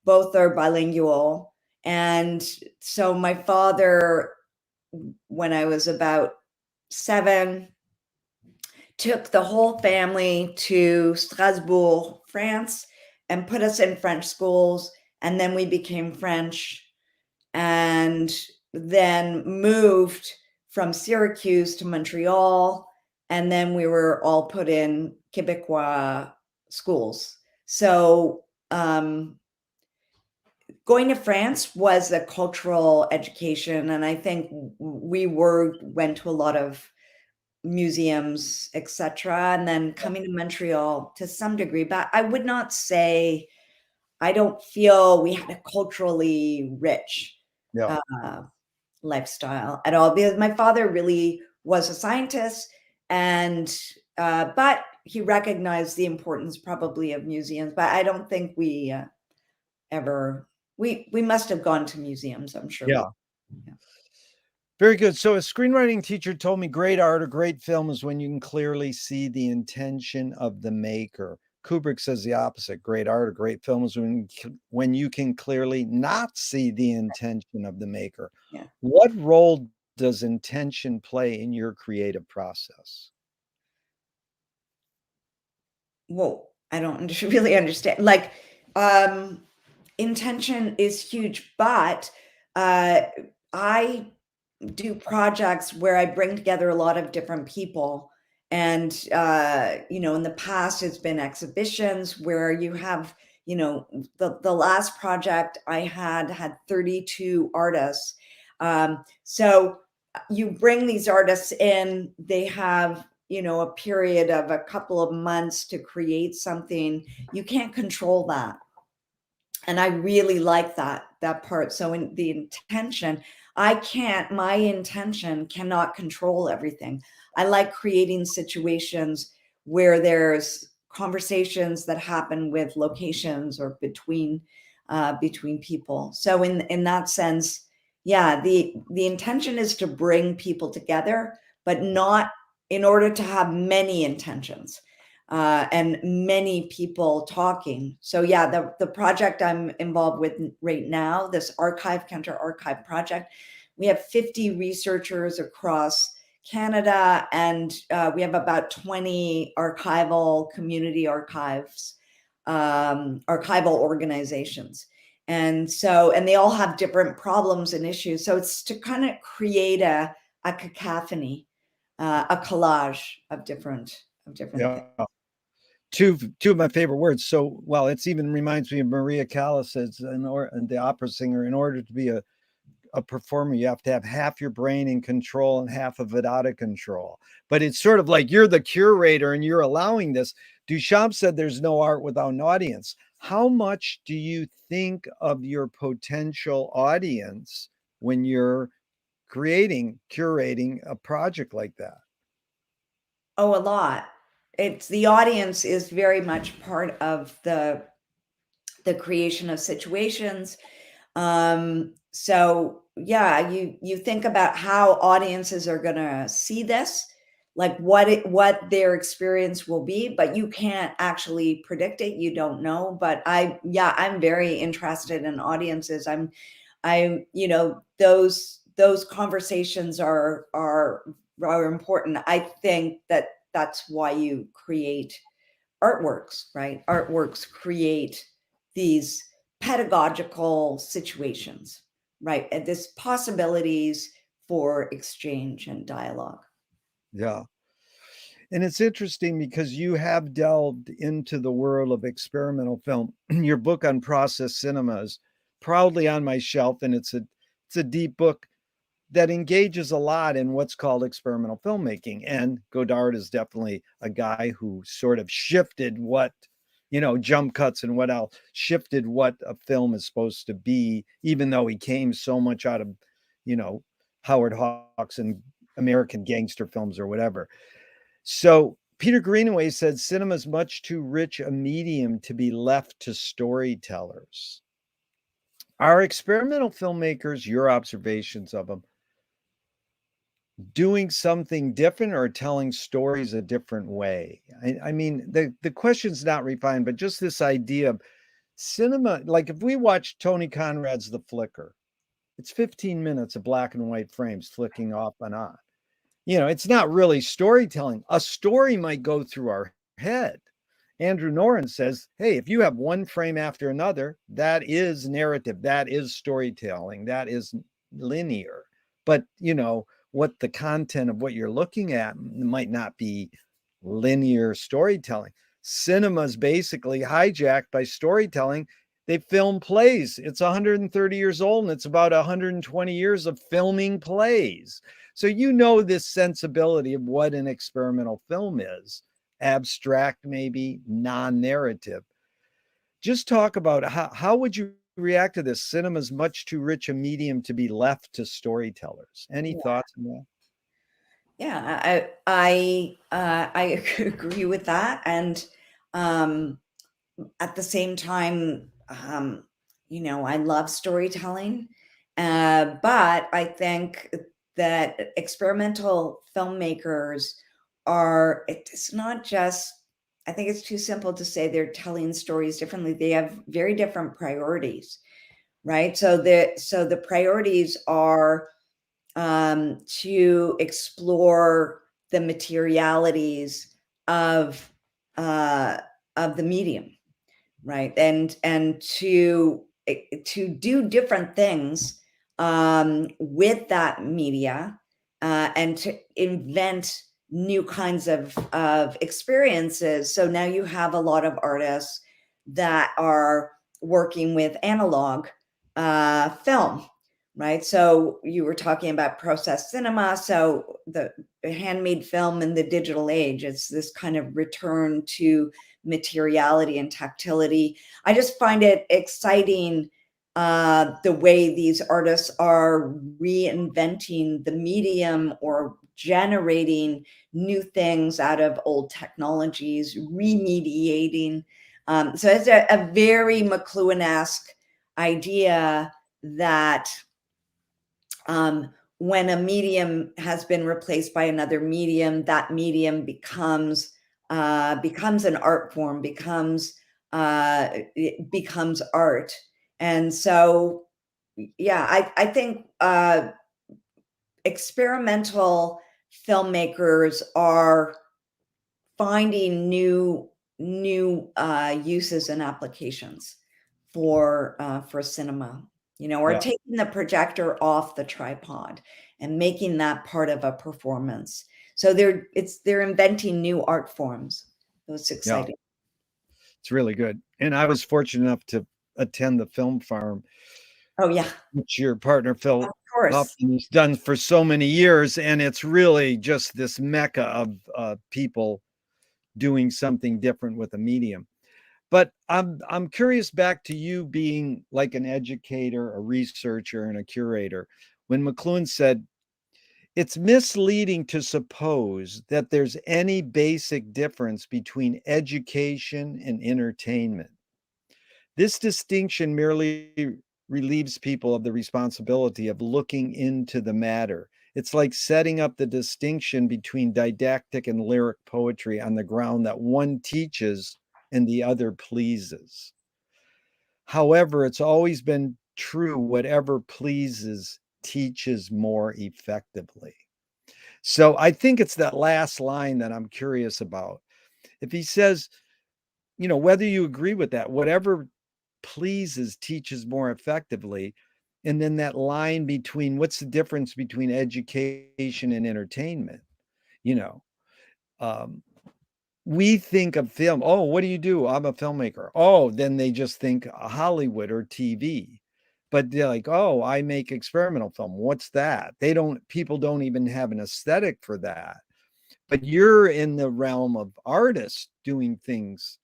Both are bilingual, and so my father, when I was about 7, took the whole family to Strasbourg, France, and put us in French schools, and then we became French and then moved from Syracuse to Montreal, and then we were all put in Quebecois schools. So going to France was a cultural education, and I think went to a lot of museums, etc. And then coming to Montreal to some degree, but I would not say I don't feel we had a culturally rich Yeah, uh, lifestyle at all because my father really was a scientist and but he recognized the importance probably of museums, but I don't think we ever we must have gone to museums, I'm sure we yeah. yeah. Very good. So a screenwriting teacher told me great art or great film is when you can clearly see the intention of the maker. Kubrick says the opposite. Great art or great film is when you can clearly not see the intention of the maker. Yeah. What role does intention play in your creative process? Well, I don't really understand. Like, intention is huge, but uh, I do projects where I bring together a lot of different people. And, in the past, it's been exhibitions where you have, the last project I had 32 artists. So you bring these artists in, they have, a period of a couple of months to create something. You can't control that. And I really like that part. So in the intention, my intention cannot control everything. I like creating situations where there's conversations that happen with locations or between people. So in that sense, yeah, the intention is to bring people together, but not in order to have many intentions and many people talking. So yeah, the project I'm involved with right now, this archive counter archive project, we have 50 researchers across Canada, and we have about 20 archival community archives, archival organizations. And they all have different problems and issues. So it's to kind of create a cacophony, a collage of different things. Yeah. Two of my favorite words. So, well, it's even reminds me of Maria Callas's and the opera singer. In order to be a performer, you have to have half your brain in control and half of it out of control. But it's sort of like you're the curator and you're allowing this. Duchamp said there's no art without an audience. How much do you think of your potential audience when you're curating a project like that? Oh, a lot. It's the audience is very much part of the creation of situations. So yeah, you think about how audiences are going to see this, like what their experience will be, but you can't actually predict it. You don't know. But I'm very interested in audiences. Those conversations are important. I think that's why you create artworks, right? Artworks create these pedagogical situations, right? And there's possibilities for exchange and dialogue. Yeah. And it's interesting because you have delved into the world of experimental film. Your book on process cinema is proudly on my shelf, and it's a deep book that engages a lot in what's called experimental filmmaking. And Godard is definitely a guy who sort of shifted what, jump cuts and what else, shifted what a film is supposed to be, even though he came so much out of, you know, Howard Hawks and American gangster films or whatever. So Peter Greenaway said cinema is much too rich a medium to be left to storytellers. Are experimental filmmakers, your observations of them, doing something different or telling stories a different way? I mean, the question's not refined, but just this idea of cinema, like if we watch Tony Conrad's The Flicker, it's 15 minutes of black and white frames flicking off and on. It's not really storytelling. A story might go through our head. Andrew Noren says, hey, if you have one frame after another, that is narrative, that is storytelling, that is linear. But, what the content of what you're looking at might not be linear storytelling. Cinema is basically hijacked by storytelling. They film plays. It's 130 years old and it's about 120 years of filming plays. So this sensibility of what an experimental film is, abstract, maybe non-narrative. Just talk about how would you react to this? Cinema is much too rich a medium to be left to storytellers. Any Yeah, thoughts on that? yeah, I agree with that, and um, at the same time, I love storytelling, but I think that experimental filmmakers it's not just, I think it's too simple to say they're telling stories differently. They have very different priorities, right? So the priorities are to explore the materialities of uh, of the medium, right? And to do different things with that media, and to invent new kinds of experiences. So now you have a lot of artists that are working with analog film, right? So you were talking about process cinema. So the handmade film in the digital age, it's this kind of return to materiality and tactility. I just find it exciting the way these artists are reinventing the medium or generating new things out of old technologies, remediating. So it's a very McLuhan-esque idea that when a medium has been replaced by another medium, that medium becomes an art form, it becomes art. And so, yeah, I think experimental filmmakers are finding new uses and applications for cinema, or Yeah. taking the projector off the tripod and making that part of a performance. So they're inventing new art forms. It's Yeah. exciting. It's really good. And I was fortunate enough to attend the film farm, Oh yeah, which your partner of Phil course. Hoffman has done for so many years, and it's really just this mecca of people doing something different with a medium. But I'm curious, back to you being like an educator, a researcher, and a curator. When McLuhan said, it's misleading to suppose that there's any basic difference between education and entertainment. This distinction merely relieves people of the responsibility of looking into the matter. It's like setting up the distinction between didactic and lyric poetry on the ground that one teaches and the other pleases. However, it's always been true, whatever pleases teaches more effectively. So I think it's that last line that I'm curious about. If he says, whether you agree with that, whatever pleases teaches more effectively. And then that line between, what's the difference between education and entertainment? You know, um, we think of film. Oh, what do you do? I'm a filmmaker. Oh, then they just think Hollywood or TV. But they're like, oh, I make experimental film. What's that? People don't even have an aesthetic for that. But you're in the realm of artists doing things,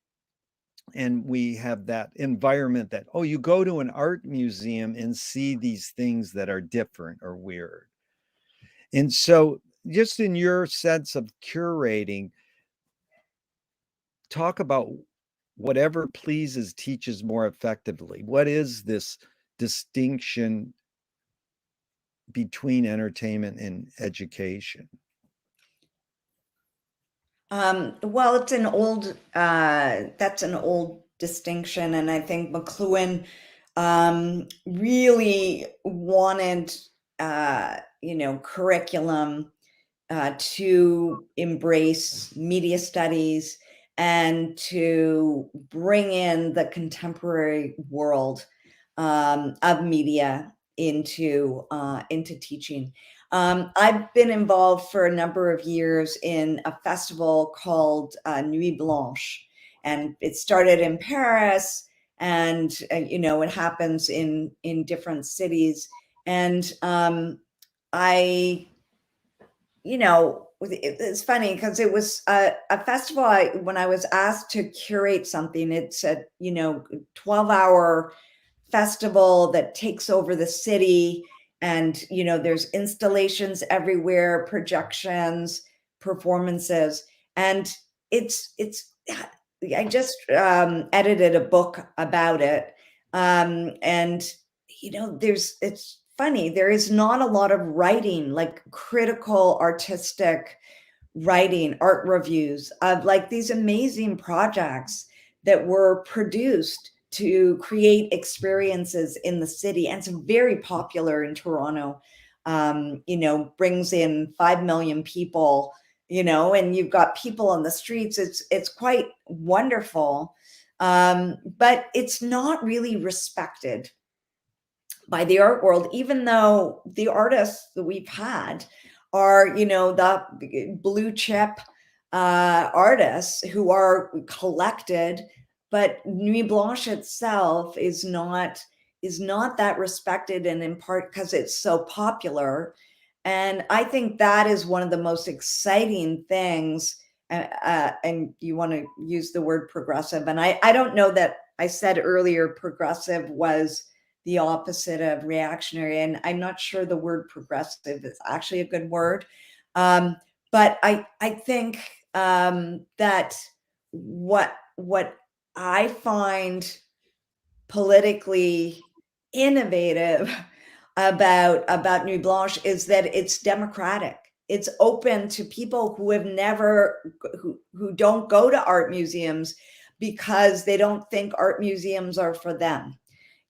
and we have that environment that, oh, you go to an art museum and see these things that are different or weird. And so, just in your sense of curating, talk about whatever pleases teaches more effectively. What is this distinction between entertainment and education? Well, that's an old distinction. And I think McLuhan really wanted, curriculum to embrace media studies and to bring in the contemporary world of media into teaching. I've been involved for a number of years in a festival called Nuit Blanche, and it started in Paris, and it happens in different cities. And I it's funny because it was a festival. When I was asked to curate something, it said 12-hour festival that takes over the city, and there's installations everywhere, projections, performances. And it's I just edited a book about it. And it's funny, there is not a lot of writing, like critical artistic writing, art reviews of like these amazing projects that were produced to create experiences in the city. And it's very popular in Toronto. Brings in 5 million people, and you've got people on the streets. It's quite wonderful. But it's not really respected by the art world, even though the artists that we've had are, the blue chip artists who are collected. But Nuit Blanche itself is not is not that respected, and in part because it's so popular. And I think that is one of the most exciting things. And you want to use the word progressive. And I don't know that I said earlier progressive was the opposite of reactionary. And I'm not sure the word progressive is actually a good word. But I think that what I find politically innovative about Nuit Blanche is that it's democratic. It's open to people who have never who don't go to art museums because they don't think art museums are for them,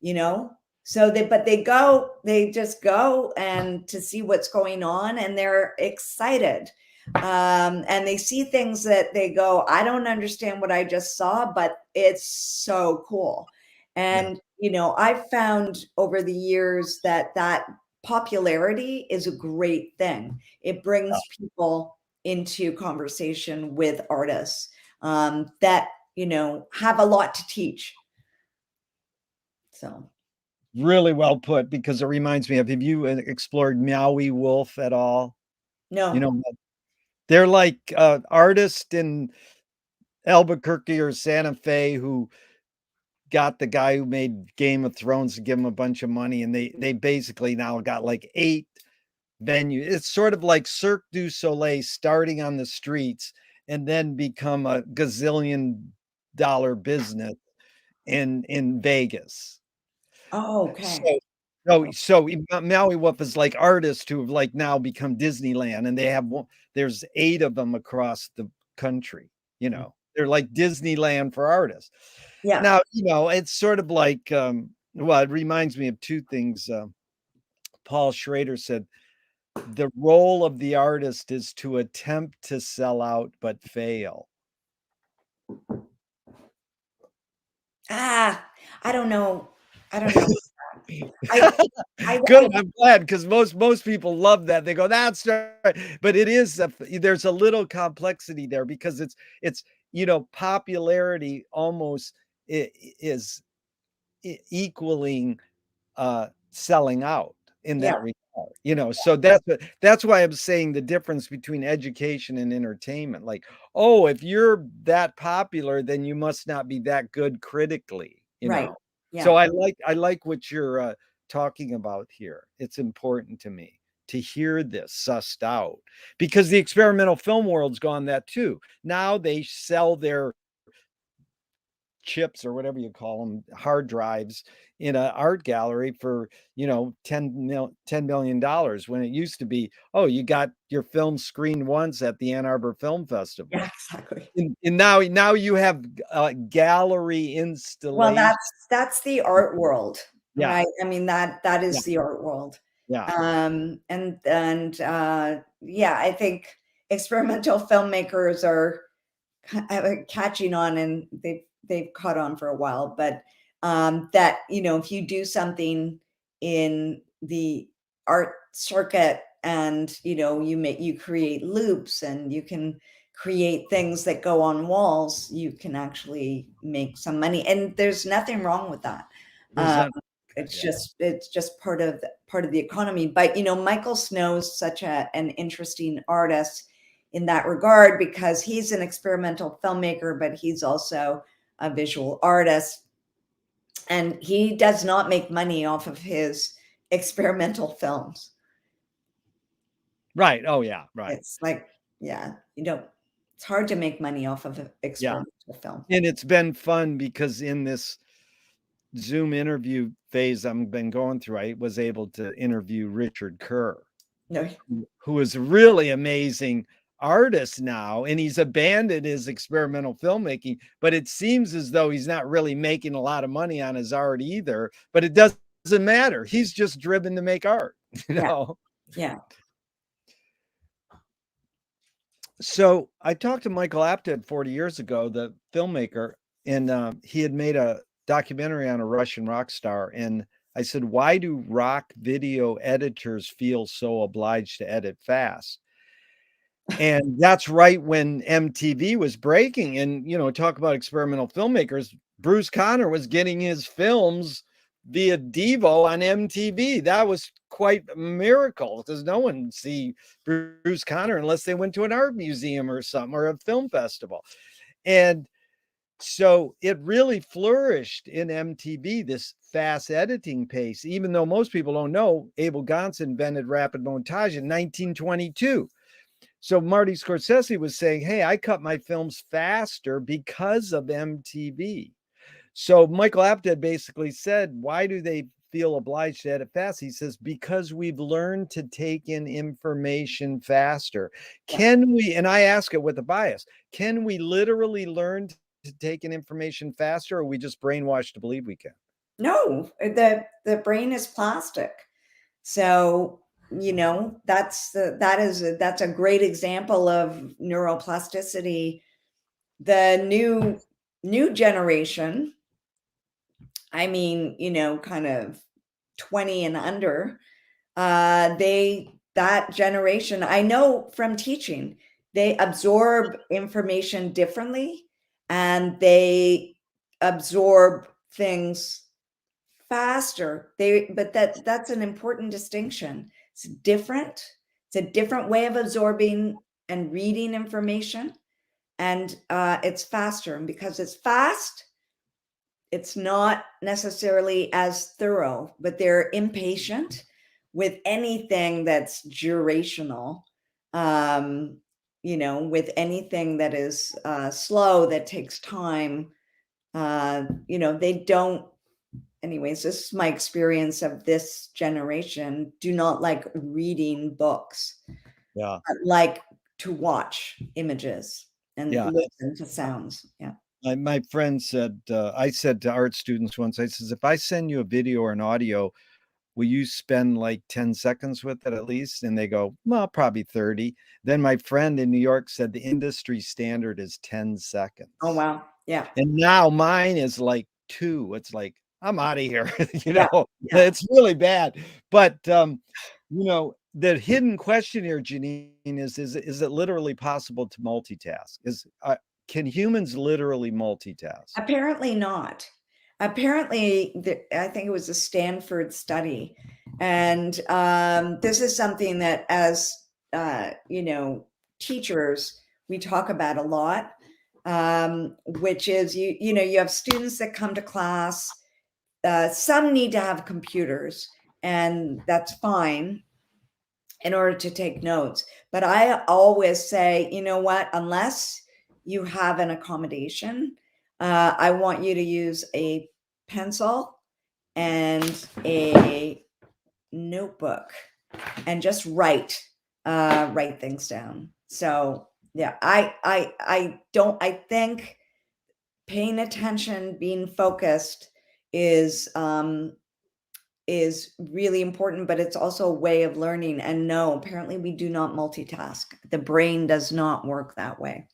you know? So they just go and to see what's going on, and they're excited. And they see things that they go, I don't understand what I just saw, but it's so cool. Yeah. And, I've found over the years that popularity is a great thing. It brings people into conversation with artists that, have a lot to teach. So. Really well put, because it reminds me of, have you explored Meowie Wolf at all? You No. know, they're like artists in Albuquerque or Santa Fe who got the guy who made Game of Thrones to give him a bunch of money, and they basically now got like 8 venues. It's sort of like Cirque du Soleil starting on the streets and then become a gazillion-dollar business in Vegas. Oh, okay. So Maui Wolf is like artists who have like now become Disneyland, and they have there's 8 of them across the country. They're like Disneyland for artists. Yeah. Now, it's sort of like, well, it reminds me of 2 things. Paul Schrader said, the role of the artist is to attempt to sell out but fail. I don't know. I don't know. I, Good, I'm glad, because most people love that. They go, "That's right," but it is there's a little complexity there, because it's popularity almost is equaling selling out in yeah, that regard. So that's why I'm saying the difference between education and entertainment. Like, oh, if you're that popular, then you must not be that good critically. right. So Yeah, I like what you're talking about here. It's important to me to hear this sussed out, because the experimental film world's gone that too. Now they sell their chips, or whatever you call them, hard drives, in an art gallery for, $10 million, when it used to be, oh, you got your film screened once at the Ann Arbor Film Festival. yeah, exactly. And now you have gallery Well, installation. that's the art world, Yeah, right? I mean, that yeah, is the art world. yeah. Yeah, I think experimental filmmakers are catching on, and they've caught on for a while. But that if you do something in the art circuit, and you create loops, and you can create things that go on walls, you can actually make some money, and there's nothing wrong with that. There's um, not. it's Yeah. just part of the economy. But Michael Snow is such an interesting artist in that regard, because he's an experimental filmmaker, but he's also a visual artist, and he does not make money off of his experimental films. Right. Oh, yeah. Right. It's like, yeah, it's hard to make money off of Yeah. experimental film. And it's been fun, because in this Zoom interview phase I've been going through, I was able to interview Richard Kerr, No, who is a really amazing artist now, and he's abandoned his experimental filmmaking, but it seems as though he's not really making a lot of money on his art either. But it doesn't matter. He's just driven to make art, you yeah, know. yeah, So I talked to Michael Apted 40 years ago, the filmmaker, and he had made a documentary on a Russian rock star. And I said, why do rock video editors feel so obliged to edit fast? And that's right when MTV was breaking. And, talk about experimental filmmakers. Bruce Conner was getting his films via Devo on MTV. That was quite a miracle because no one would see Bruce Conner unless they went to an art museum or something or a film festival. And so it really flourished in MTV, this fast editing pace, even though most people don't know Abel Gance invented rapid montage in 1922. So Marty Scorsese was saying, hey, I cut my films faster because of MTV. So Michael Apted basically said, why do they feel obliged to edit fast? He says, because we've learned to take in information faster. Can we, and I ask it with a bias, can we literally learn to take in information faster, or are we just brainwashed to believe we can? No, the brain is plastic. So, that's a great example of neuroplasticity. The new generation, I mean, kind of 20 and under, that generation, I know from teaching, they absorb information differently and they absorb things faster. But that's an important distinction. It's different. It's a different way of absorbing and reading information, and it's faster. And because it's fast, it's not necessarily as thorough, but they're impatient with anything that's durational. With anything that is slow, that takes time. They don't. Anyways, this is my experience of this generation. Do not like reading books. Yeah. Like to watch images and Yeah. listen to sounds. Yeah. My friend said, I said to art students once, I says, if I send you a video or an audio, will you spend like 10 seconds with it at least? And they go, well, probably 30. Then my friend in New York said the industry standard is 10 seconds. Oh, wow. Yeah. And now mine is like 2. It's like, I'm out of here. Yeah. It's really bad. But, the hidden question here, Janine, is it literally possible to multitask? Can humans literally multitask? Apparently not. Apparently, I think it was a Stanford study. And this is something that as, teachers, we talk about a lot, which is, you have students that come to class. Some need to have computers, and that's fine in order to take notes. But I always say, you know what, unless you have an accommodation, I want you to use a pencil and a notebook and just write things down. So yeah, I think paying attention, being focused is really important, but it's also a way of learning. And no, apparently we do not multitask. The brain does not work that way.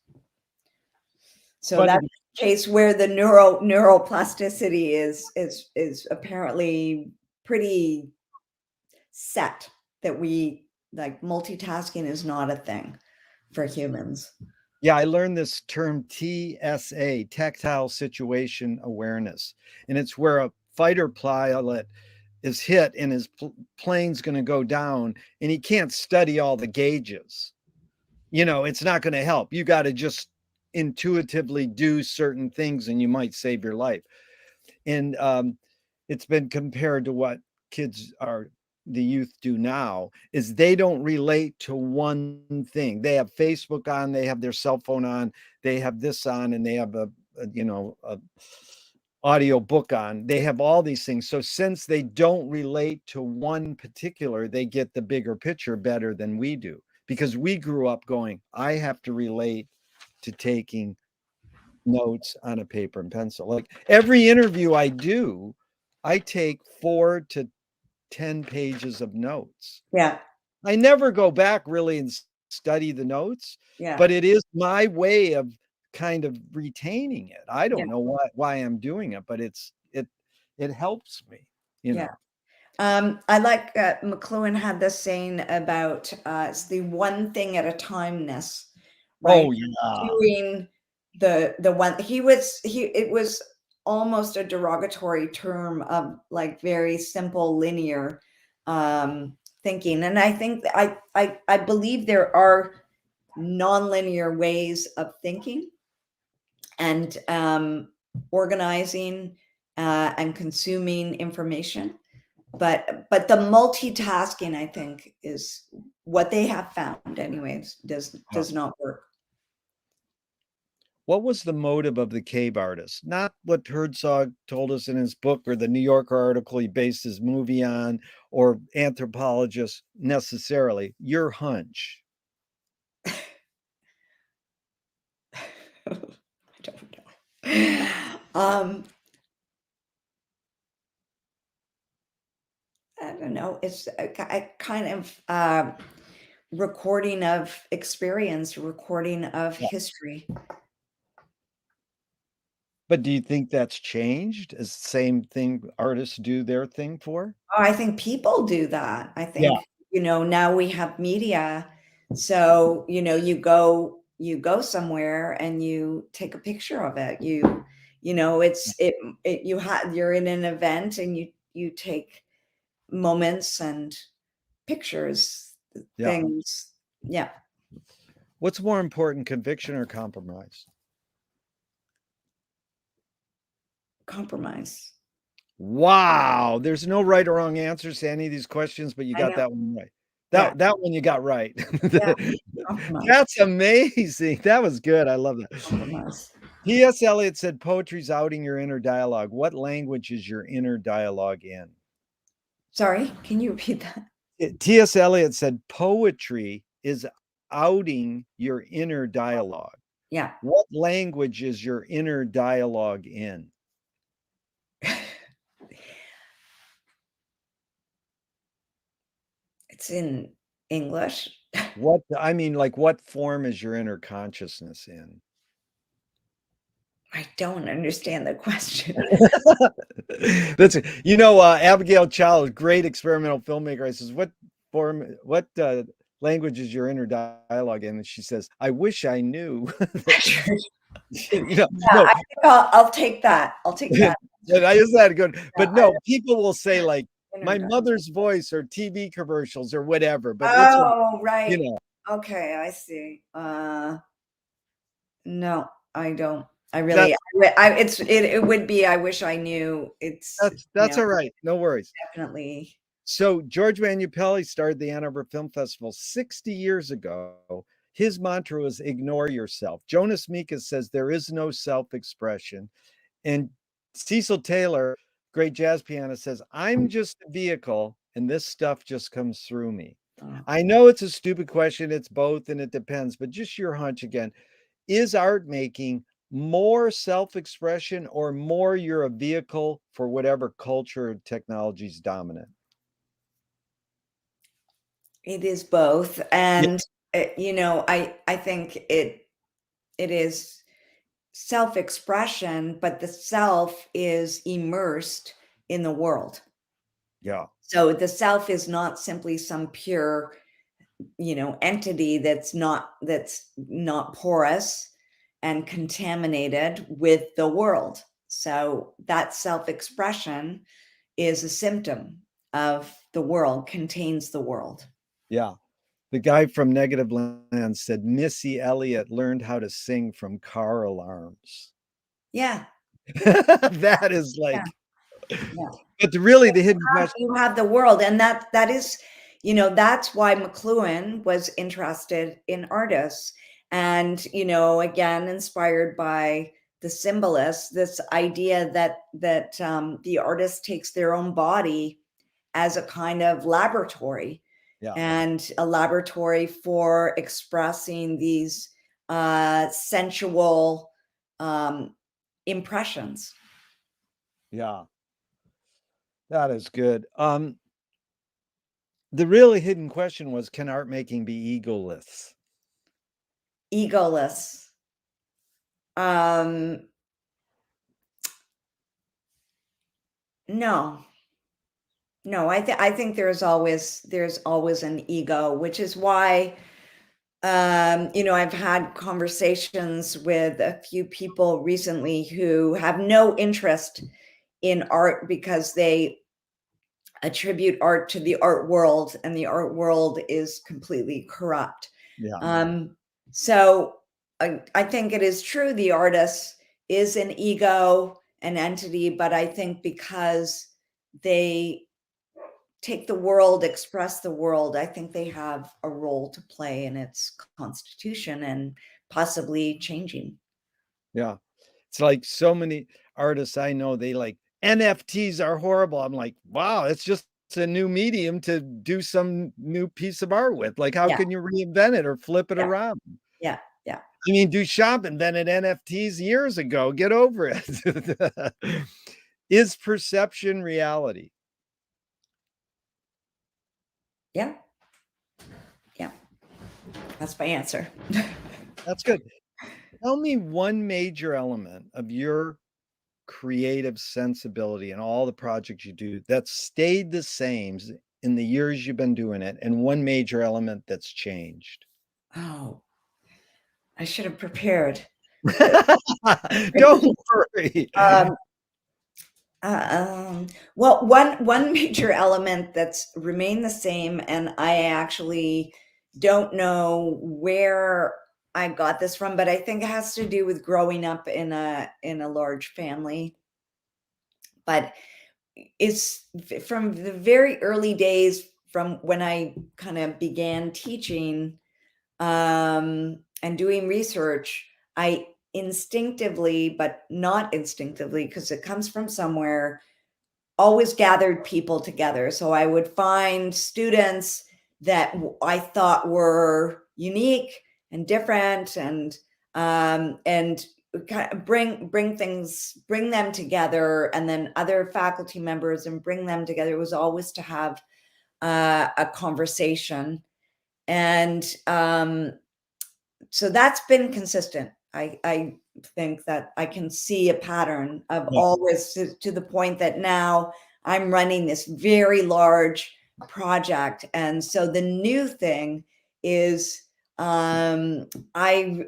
So that's the case where the neuroplasticity is apparently pretty set, that we like multitasking is not a thing for humans. Yeah, I learned this term TSA, tactile situation awareness. And it's where a fighter pilot is hit and his plane's going to go down and he can't study all the gauges. It's not going to help. You got to just intuitively do certain things and you might save your life. And it's been compared to what the youth do now, is they don't relate to one thing. They have Facebook on, they have their cell phone on, they have this on, and they have a audio book on. They have all these things. So since they don't relate to one particular, they get the bigger picture better than we do, because we grew up going, I have to relate to taking notes on a paper and pencil. Like every interview I do, I take 4 to 10 pages of notes. Yeah. I never go back really and study the notes, Yeah. but it is my way of kind of retaining it. I don't know why I'm doing it, but it helps me, Yeah. I like McLuhan had this saying about it's the one thing at a timeness, right? Oh yeah. Doing the one it was almost a derogatory term of like very simple linear thinking. And I think I believe there are nonlinear ways of thinking and organizing and consuming information. But the multitasking, I think, is what they have found anyways, does not work. What was the motive of the cave artist? Not what Herzog told us in his book or the New Yorker article he based his movie on, or anthropologists necessarily. Your hunch. I don't know. I don't know. It's a kind of recording of experience, recording of Yeah. history. But do you think that's changed? Is the same thing artists do their thing for? Oh, I think people do that. I Yeah. think, now we have media. So, you go somewhere and you take a picture of it. You're in an event and you take moments and pictures, Yeah. things. Yeah. What's more important, conviction or compromise? Compromise. Wow, there's no right or wrong answers to any of these questions, but you I got know. that one right. Yeah. That one you got right. Yeah. Compromise. That's amazing. That was good. I love that. Compromise. T.S. Eliot said poetry's outing your inner dialogue. What language is your inner dialogue in? Sorry, can you repeat that? T.S. Eliot said poetry is outing your inner dialogue. Yeah. What language is your inner dialogue in? It's in English. What form is your inner consciousness in? I don't understand the question. That's Abigail Child, great experimental filmmaker. I says, what language is your inner dialogue in? And she says, I wish I knew. Yeah, No, I think I'll take that. I'll take that. is that good? But Yeah, no, people will say like my Internet. mother's voice or TV commercials or whatever. But Oh, right. you know, Okay, I see. No, I don't. I that's really, it would be, I wish I knew. It's, that's all right. No worries. definitely. So George Manupelli started the Ann Arbor Film Festival 60 years ago. His mantra was ignore yourself. Jonas Mekas says there is no self-expression. And Cecil Taylor, great jazz pianist, says, I'm just a vehicle and this stuff just comes through me. Oh. I know it's a stupid question. It's both and it depends, but just your hunch again. Is art making more self-expression or more you're a vehicle for whatever culture or technology is dominant? It is both. Yeah. And, I think it is self-expression, but the self is immersed in the world. Yeah. So the self is not simply some pure, entity that's not porous and contaminated with the world. So that self-expression is a symptom of the world, contains the world. Yeah. The guy from Negative Land said Missy Elliott learned how to sing from car alarms. Yeah. That is Yeah. like, Yeah. but really the hidden question. You have the world, and that is, that's why McLuhan was interested in artists, and again inspired by the symbolists, this idea that the artist takes their own body as a kind of laboratory, Yeah. and a laboratory for expressing these sensual impressions. Yeah. That is good. The really hidden question was, can art making be egoless? Egoless. Um, no. No, I think there's always an ego, which is why I've had conversations with a few people recently who have no interest in art because they attribute art to the art world, and the art world is completely corrupt. Yeah. So I think it is true the artist is an ego, an entity, but I think because they take the world, express the world, I think they have a role to play in its constitution and possibly changing. Yeah. It's like so many artists I know, they like, NFTs are horrible. I'm like, wow, it's just a new medium to do some new piece of art with. Like, how Yeah, can you reinvent it or flip it yeah, around? yeah, yeah, I mean, Duchamp invented NFTs years ago. Get over it. Is perception reality? yeah, yeah. That's my answer. That's good. Tell me one major element of your creative sensibility and all the projects you do that stayed the same in the years you've been doing it, and one major element that's changed? Oh, I should have prepared. Don't worry. Um, well, one major element that's remained the same, and I actually don't know where I got this from, but I think it has to do with growing up in a large family. But it's from the very early days, from when I kind of began teaching and doing research, I instinctively, but not instinctively, because it comes from somewhere, always gathered people together. So I would find students that I thought were unique and different, and kind of bring them together, and then other faculty members, and bring them together. It was always to have a conversation, and so that's been consistent. I think that I can see a pattern of Yeah, always, to the point that now I'm running this very large project. And so the new thing is, I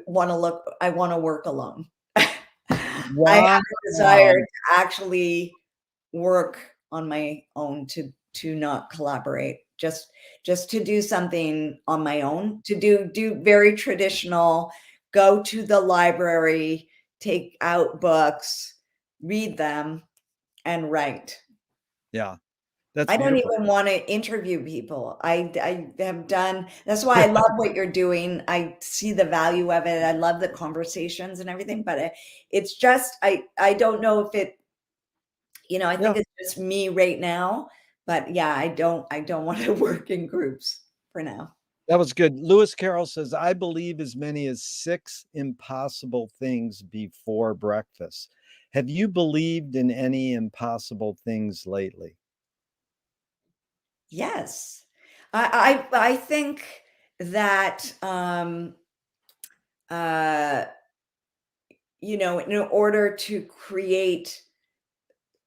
want to work alone. I have wow. a desire to actually work on my own, to not collaborate, just to do something on my own, to do very traditional, go to the library, take out books, read them, and write. Yeah, that's I don't beautiful. even want to interview people. I have done, that's why I love what you're doing. I see the value of it. I love the conversations and everything, but it's just, I don't know if it, I Yeah, think it's just me right now, but yeah, I don't want to work in groups for now. that was good. Lewis Carroll says, I believe as many as 6 impossible things before breakfast. Have you believed in any impossible things lately? Yes. I think that uh in order to create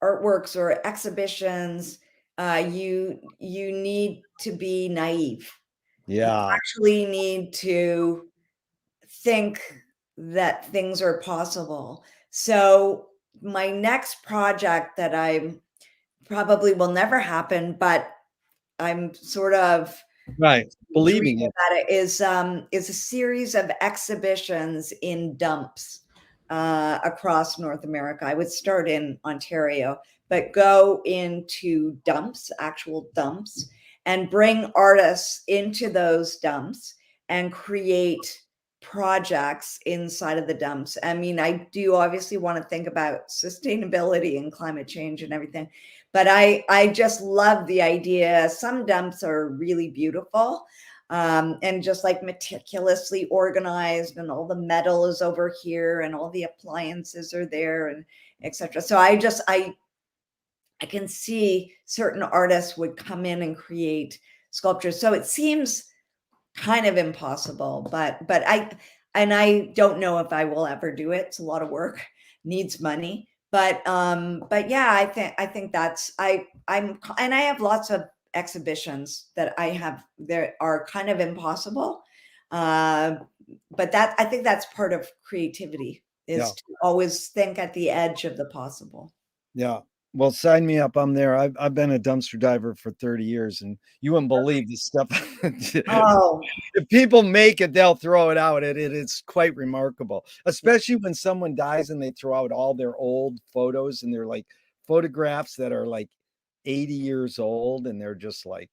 artworks or exhibitions, you need to be naive. You Yeah, actually need to think that things are possible. So my next project that I probably will never happen, but I'm sort of right. dreaming Believing it. about it, is a series of exhibitions in dumps across North America. I would start in Ontario, but go into dumps, actual dumps, and bring artists into those dumps and create projects inside of the dumps. I mean, I do obviously want to think about sustainability and climate change and everything, but I just love the idea. Some dumps are really beautiful, and just like meticulously organized, and all the metal is over here, and all the appliances are there, and etc. So I can see certain artists would come in and create sculptures. So it seems kind of impossible, but I don't know if I will ever do it. It's a lot of work, needs money. But yeah, I think that's, and I have lots of exhibitions that I have that are kind of impossible. But that, I think that's part of creativity, Yeah. is to always think at the edge of the possible. Yeah. Well, sign me up. I'm there. I've been a dumpster diver for 30 years, and you wouldn't believe the stuff. Oh, If people make it, they'll throw it out. It is quite remarkable, especially when someone dies and they throw out all their old photos, and they're like photographs that are like 80 years old, and they're just like,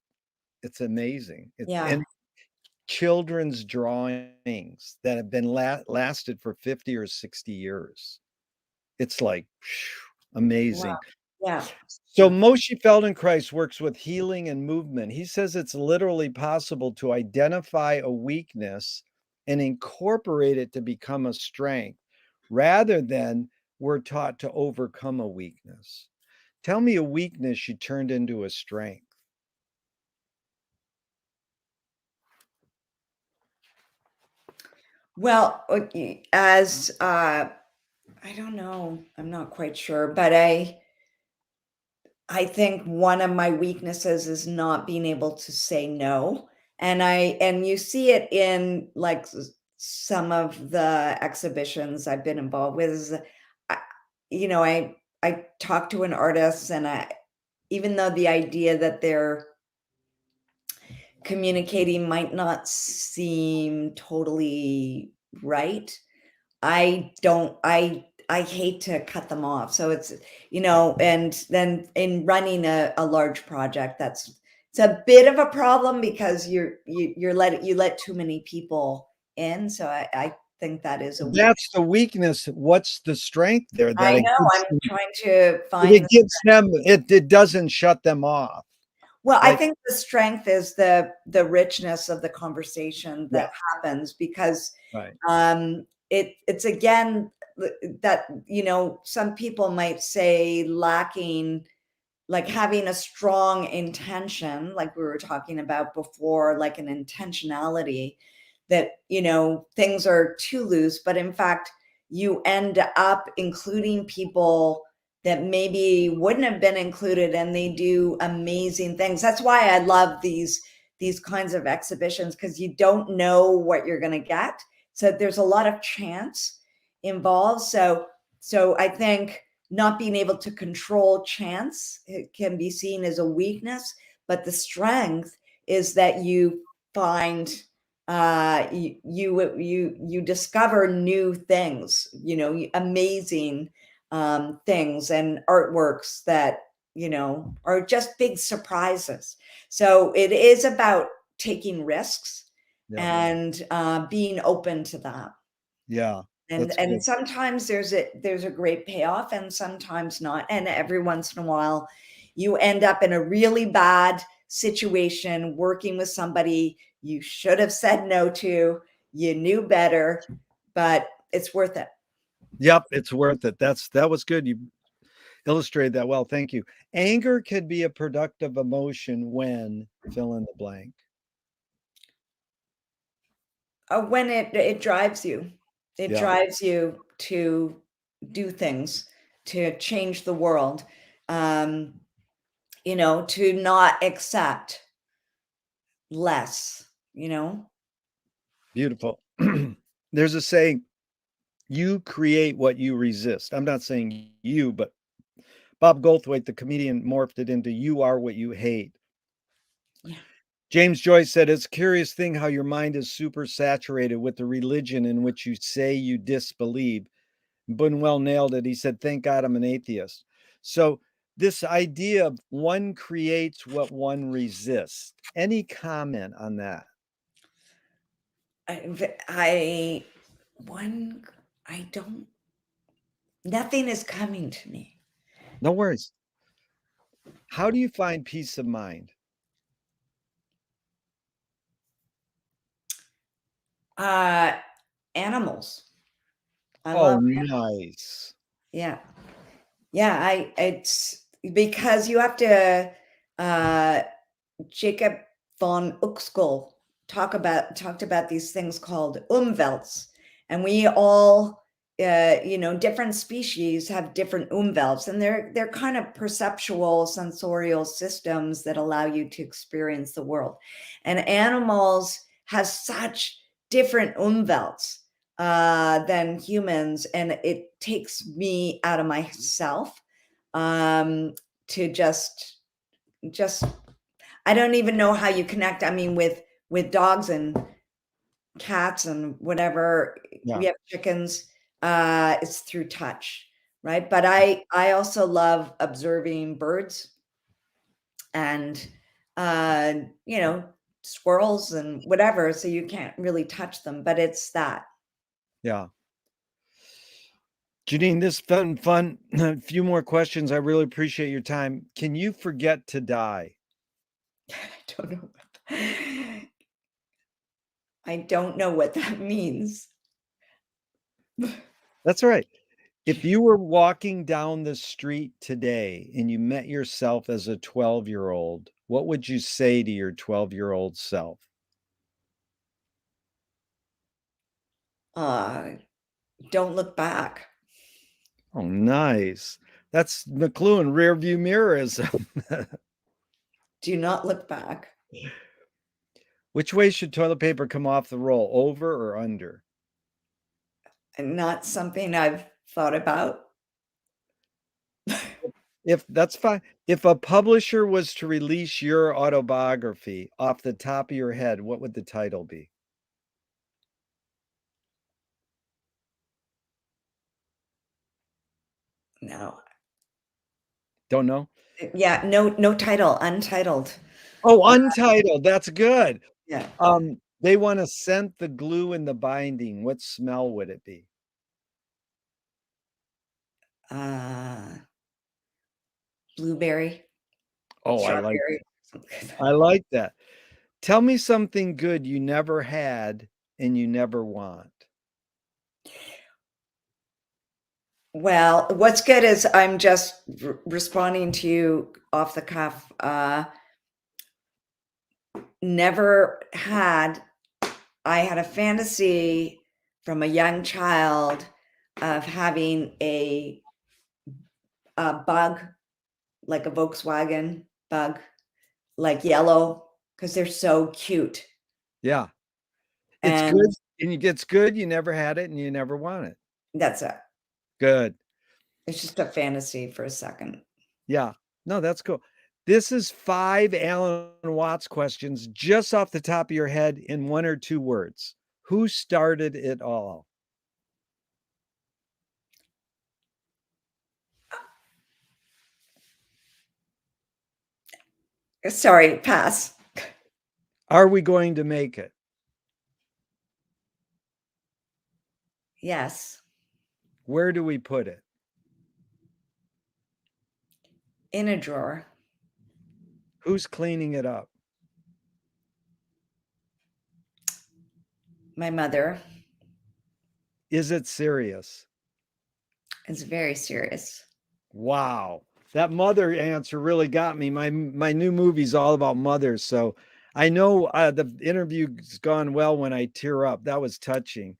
it's amazing. yeah. And children's drawings that have been lasted for 50 or 60 years. It's like Wow. amazing. Yeah. So Yeah. Moshe Feldenkrais works with healing and movement. He says it's literally possible to identify a weakness and incorporate it to become a strength rather than we're taught to overcome a weakness. Tell me a weakness you turned into a strength. Well, as I don't know, I'm not quite sure, but I think one of my weaknesses is not being able to say no. And you see it in like some of the exhibitions I've been involved with is I, I talk to an artist, and even though the idea that they're communicating might not seem totally right, I don't I hate to cut them off. So it's, and then in running a large project, it's a bit of a problem because you let too many people in. So I think that is a weak. That's the weakness. What's the strength there that I it know, gives I'm them? trying to find It the. gives them it doesn't shut them off. Well, I Like, think the strength is the richness of the conversation yeah, that happens, because right. it's again that, some people might say lacking, like having a strong intention, like we were talking about before, like an intentionality that, things are too loose, but in fact, you end up including people that maybe wouldn't have been included, and they do amazing things. That's why I love these kinds of exhibitions, because you don't know what you're going to get. So there's a lot of chance involved. So I think not being able to control chance, it can be seen as a weakness, but the strength is that you find, you discover new things, amazing things and artworks that, are just big surprises. So it is about taking risks Yeah. and being open to that. Yeah. And That's good. sometimes there's a great payoff, and sometimes not. And every once in a while, you end up in a really bad situation working with somebody you should have said no to, you knew better, but it's worth it. Yep, it's worth it. That was good. You illustrated that well. Thank you. Anger could be a productive emotion when fill in the blank. When it drives you, it Yeah. drives you to do things, to change the world, um, to not accept less, Beautiful. There's a saying, you create what you resist. I'm not saying you, but Bob Goldthwait, the comedian, morphed it into you are what you hate. Yeah. James Joyce said, it's a curious thing how your mind is super saturated with the religion in which you say you disbelieve. Bunwell nailed it. He said, thank God I'm an atheist. So, this idea of one creates what one resists. Any comment on that? I one I don't nothing is coming to me. No worries. How do you find peace of mind? Uh Animals. I Oh, love. nice. Yeah. Yeah, I it's because you have to uh Jacob von Uxkol talked about these things called Umwelts, and we all, different species have different Umwelts, and they're kind of perceptual, sensorial systems that allow you to experience the world. And animals have such different Umwelts than humans, and it takes me out of myself to just I don't even know how you connect. I mean, with dogs and cats and whatever, Yeah. we have chickens, it's through touch, right? But I also love observing birds and, uh, you know, squirrels and whatever, so you can't really touch them, but it's that. Yeah. Janine, this fun, fun. A few more questions. I really appreciate your time. Can you forget to die? I don't know what I don't know what that means. That's all right. If you were walking down the street today and you met yourself as a 12-year-old, what would you say to your 12-year-old self? Uh, don't look back. Oh, nice. That's McLuhan rearview mirrorism. Do not look back. Which way should toilet paper come off the roll, over or under? And not something I've thought about. If that's fine. If a publisher was to release your autobiography off the top of your head, what would the title be? No. Don't know? Yeah, no title, untitled. Oh, untitled. That's good. Yeah. They wanna scent the glue in the binding. What smell would it be? Uh, blueberry, Oh, strawberry, something like that. I like that. Tell me something good you never had and you never want. Well, what's good is I'm just responding to you off the cuff. Never had I had a fantasy from a young child of having a bug, like a Volkswagen bug, like yellow, because they're so cute. Yeah. It's And good and it's good you never had it and you never want it. that's it. Good. It's just a fantasy for a second. Yeah. No, that's cool. This is 5 Alan Watts questions just off the top of your head in 1 or 2 words. Who started it all? Sorry, pass. Are we going to make it? Yes, Where do we put it? in a drawer. Who's cleaning it up? My mother Is it serious? is very serious. Wow. That mother answer really got me. My new movie's all about mothers, so I know, the interview's gone well when I tear up. That was touching.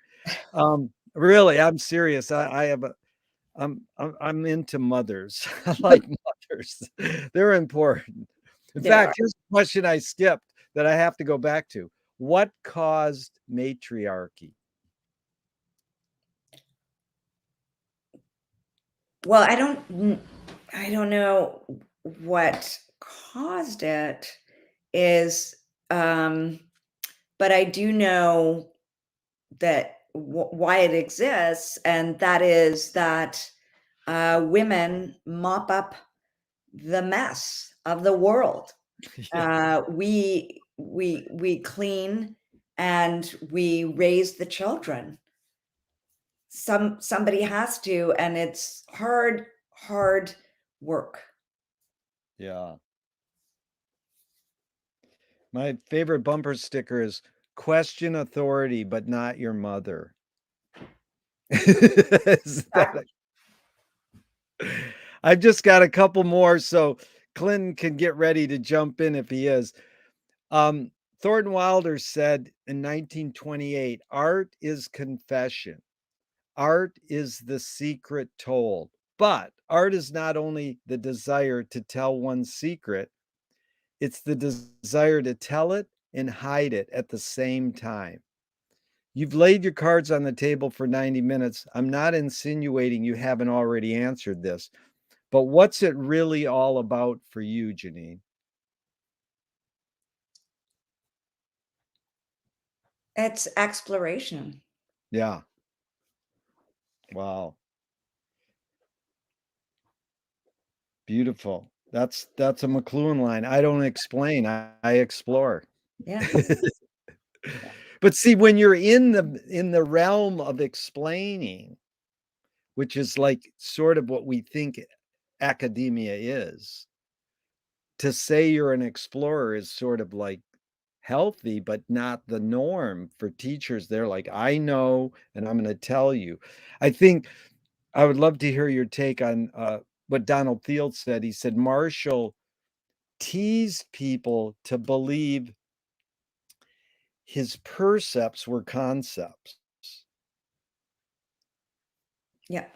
Really, I'm serious. I have a I'm into mothers. I like mothers. They're important. In There are. fact, here's a question I skipped that I have to go back to. What caused matriarchy? Well, I don't know what caused it is, but I do know that why it exists, and that is that women mop up the mess of the world. Yeah, We clean and we raise the children. Somebody has to, and it's hard work. yeah. My favorite bumper sticker is question authority, but not your mother. Is that I've just got a couple more, so Clinton can get ready to jump in if he is. Um, Thornton Wilder said in 1928, art is confession. Art is the secret told. But art is not only the desire to tell one's secret, it's the desire to tell it and hide it at the same time. You've laid your cards on the table for 90 minutes. I'm not insinuating you haven't already answered this, but what's it really all about for you, Janine? It's exploration. Yeah. Wow. Beautiful. That's a McLuhan line. I don't explain, I explore. Yeah. Yeah. But see, when you're in the realm of explaining, which is like sort of what we think academia is, to say you're an explorer is sort of like healthy, but not the norm for teachers. They're like, I know, and I'm going to tell you. I think I would love to hear your take on what Donald Field said. He said Marshall teased people to believe his percepts were concepts. Yeah.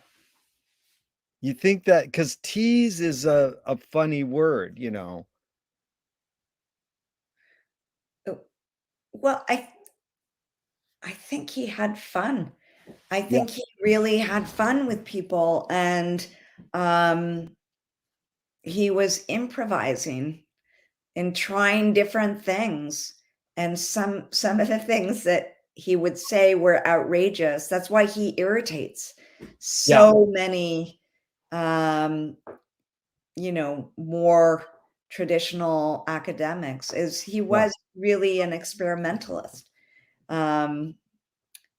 You think that because tease is a funny word, you know? Oh, well, I think he had fun. I Yeah, think he really had fun with people, and um, he was improvising and trying different things. And some of the things that he would say were outrageous. That's why he irritates yeah, so many, um, more traditional academics. Is he yeah, was really an experimentalist. Um,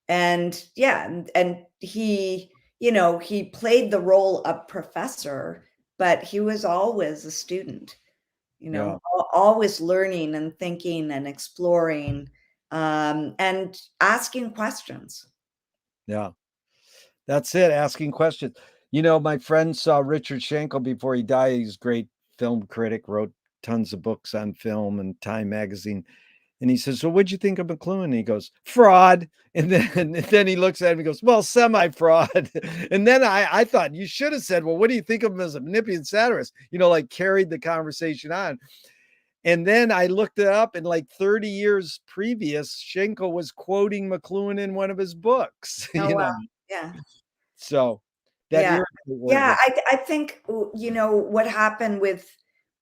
and yeah, and he, he played the role of professor, but he was always a student, yeah, always learning and thinking and exploring, and asking questions. yeah. That's it, asking questions. You know, my friend saw Richard Schenkel before he died. He's a great film critic, wrote tons of books on film and Time magazine. And he says, "So what'd you think of McLuhan?" And he goes, "Fraud." And then he looks at him and goes, "Well, semi-fraud." And then I thought you should have said, "Well, what do you think of him as a manipulative satirist?" You know, like carried the conversation on. And then I looked it up, and like 30 years previous, Schenkel was quoting McLuhan in one of his books, Oh, you wow. know. Yeah. So that Yeah. irritated one of Yeah, us. I think, what happened with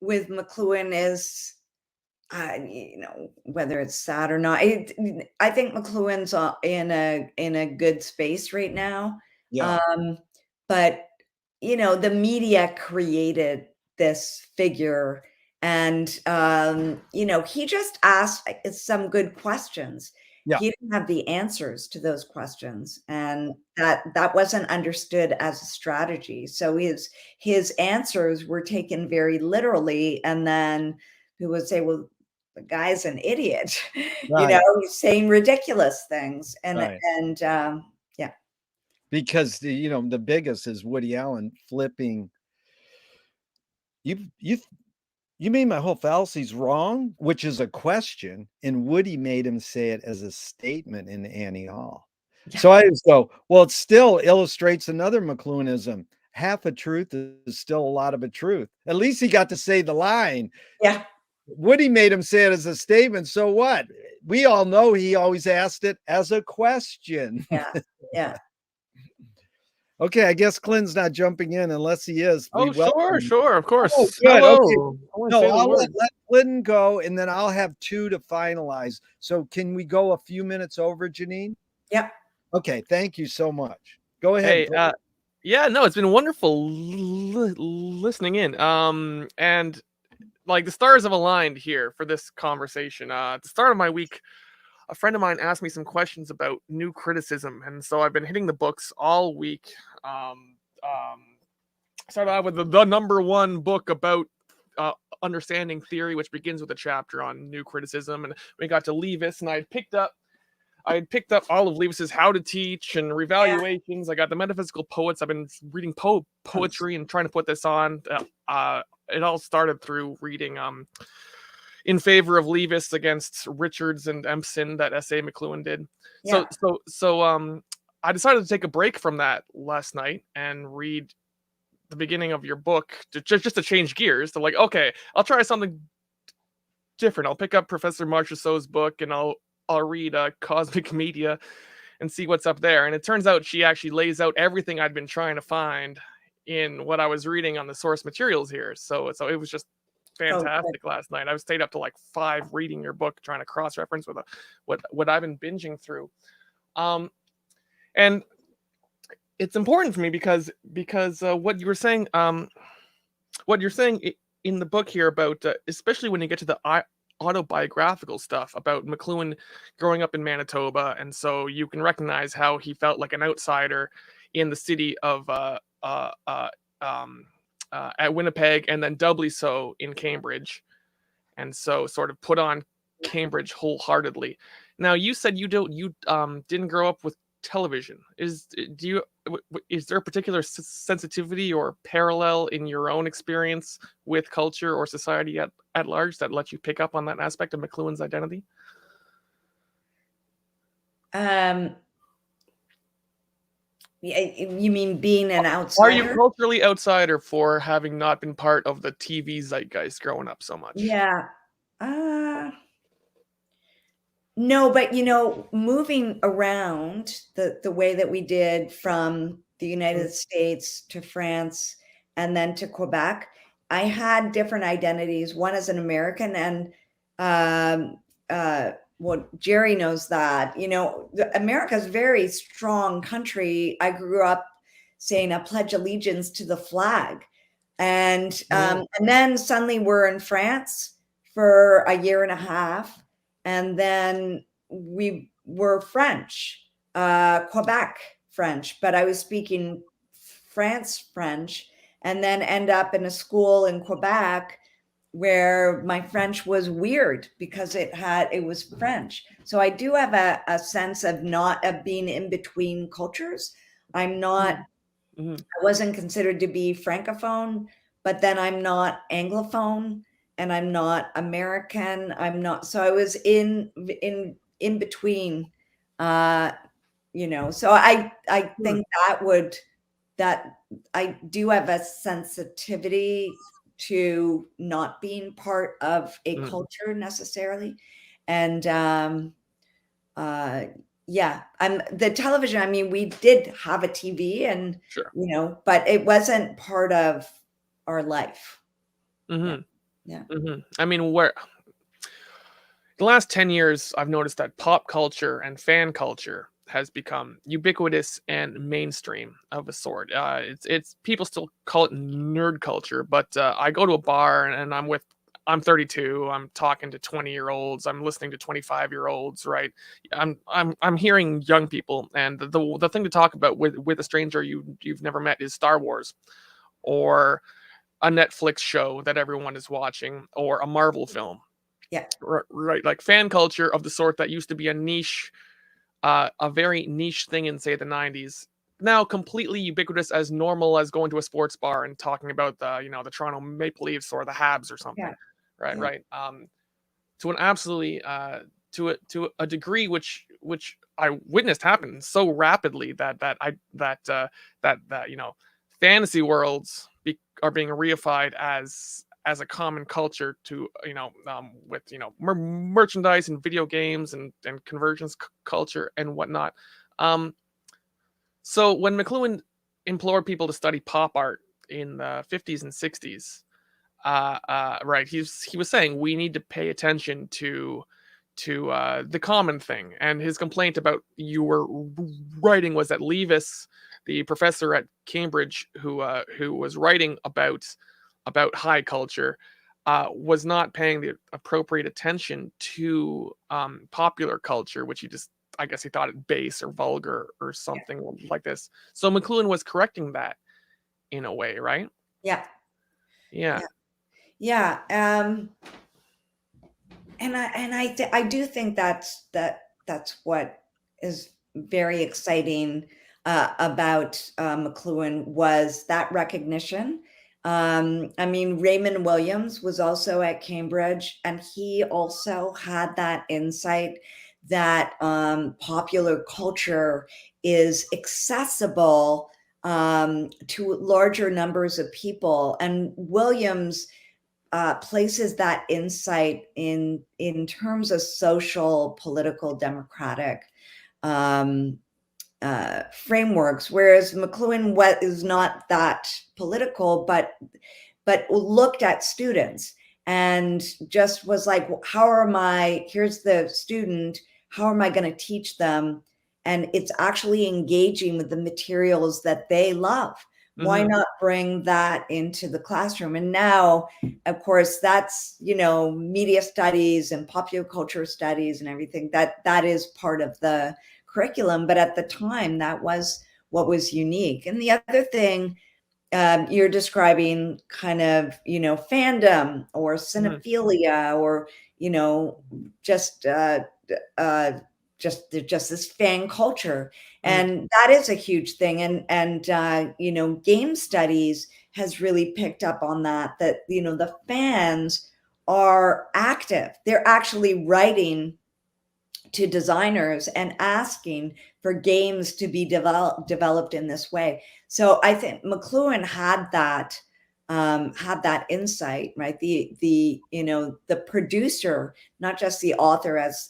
McLuhan is, whether it's sad or not, I think McLuhan's in a good space right now. Yeah, Um, but the media created this figure, and he just asked some good questions. yeah, He didn't have the answers to those questions, and that wasn't understood as a strategy. So his answers were taken very literally, and then people would say, well, the guy's an idiot. right, He's saying ridiculous things, right. and yeah. Because the biggest is Woody Allen flipping. You you made my whole fallacies wrong, which is a question, and Woody made him say it as a statement in Annie Hall. Yeah. So I just go, well, it still illustrates another McLuhanism. Half a truth is still a lot of a truth. At least he got to say the line. Yeah. Woody made him say it as a statement. So what? We all know he always asked it as a question. Yeah. Yeah. Okay, I guess Clinton's not jumping in unless he is. We Oh, welcome sure, him. sure, of Oh, course. good. Okay. Hello. I want to No, say the I'll let, word. let Clinton go, and then I'll have two to finalize. So can we go a few minutes over, Janine? Yep. Okay, thank you so much. Go ahead. Hey, yeah, no, it's been wonderful listening in. And like the stars have aligned here for this conversation. At the start of my week, a friend of mine asked me some questions about new criticism, and so I've been hitting the books all week. Started out with the number one book about understanding theory, which begins with a chapter on new criticism, and we got to Leavis, and I had picked up all of Leavis's How to Teach and Yeah. Revaluations. I got the Metaphysical Poets. I've been reading poetry and trying to put this on. It all started through reading In Favor of Leavis against Richards and Empson, that essay McLuhan did. Yeah. So I decided to take a break from that last night and read the beginning of your book just to change gears. To like, okay, I'll try something different. I'll pick up Professor Marchessault's book and I'll I'll read Cosmic Media and see what's up there. And it turns out she actually lays out everything I'd been trying to find in what I was reading on the source materials here. So it was just Oh, good. fantastic last night. I stayed up to like 5 reading your book, trying to cross reference with what I've been binging through. And it's important for me because what you were saying, what you're saying in the book here about, especially when you get to the autobiographical stuff about McLuhan growing up in Manitoba, and so you can recognize how he felt like an outsider in the city of at Winnipeg, and then doubly so in Cambridge, and so sort of put on Cambridge wholeheartedly. Now, you said you didn't grow up with television. Is there a particular sensitivity or parallel in your own experience with culture or society at large that lets you pick up on that aspect of McLuhan's identity? You mean being an Are you outsider? culturally outsider for having not been part of the TV zeitgeist growing up so much? Yeah. No, but moving around the way that we did from the United States to France and then to Quebec, I had different identities. One as an American, and well, Jerry knows that. America's a very strong country. I grew up saying I pledge allegiance to the flag, and then suddenly we're in France for a year and a half, and then we were French, Quebec French, but I was speaking France French, and then end up in a school in Quebec where my French was weird because it was French. So I do have a sense of being in between cultures. I'm not, Mm-hmm. I wasn't considered to be Francophone, but then I'm not Anglophone, and I'm not American. I'm not, so I was in between, so I think that I do have a sensitivity to not being part of a culture necessarily. And I'm the television. I mean, we did have a TV, and Sure. but it wasn't part of our life. Mm-hmm. Yeah. Mm-hmm. I mean, the last 10 years, I've noticed that pop culture and fan culture has become ubiquitous and mainstream of a sort. It's people still call it nerd culture, but I go to a bar and I'm 32. I'm talking to 20-year-olds. I'm listening to 25-year-olds. Right. I'm hearing young people, and the thing to talk about with a stranger you've never met is Star Wars, or a Netflix show that everyone is watching, or a Marvel film. Yeah. Right. Like fan culture of the sort that used to be a very niche thing in, say, the 90s, now completely ubiquitous, as normal as going to a sports bar and talking about the Toronto Maple Leafs or the Habs or something. Yeah. Right. Yeah. Right. To an absolutely to a degree which I witnessed happen so rapidly that fantasy worlds are being reified as a common culture to with merchandise and video games and convergence culture and whatnot. So when McLuhan implored people to study pop art in the 50s and 60s, right, he was saying we need to pay attention to the common thing. And his complaint about you were writing was that Leavis, the professor at Cambridge who was writing about high culture, was not paying the appropriate attention to popular culture, which I guess he thought it base or vulgar or something like this. So McLuhan was correcting that in a way, right? Yeah. Yeah. Yeah. And I do think that's what is very exciting about McLuhan, was that recognition. I mean, Raymond Williams was also at Cambridge, and he also had that insight that popular culture is accessible to larger numbers of people. And Williams places that insight in terms of social, political, democratic frameworks, whereas McLuhan is not that political, but looked at students and just was like, here's the student, how am I going to teach them? And it's actually engaging with the materials that they love. Why not bring that into the classroom? And now, of course, that's, media studies and popular culture studies and everything that is part of the curriculum. But at the time, that was what was unique. And the other thing, you're describing kind of, fandom or cinephilia or, just this fan culture. And that is a huge thing. And game studies has really picked up on that, the fans are active. They're actually writing to designers and asking for games to be developed in this way. So I think McLuhan had that insight, right? The producer, not just the author as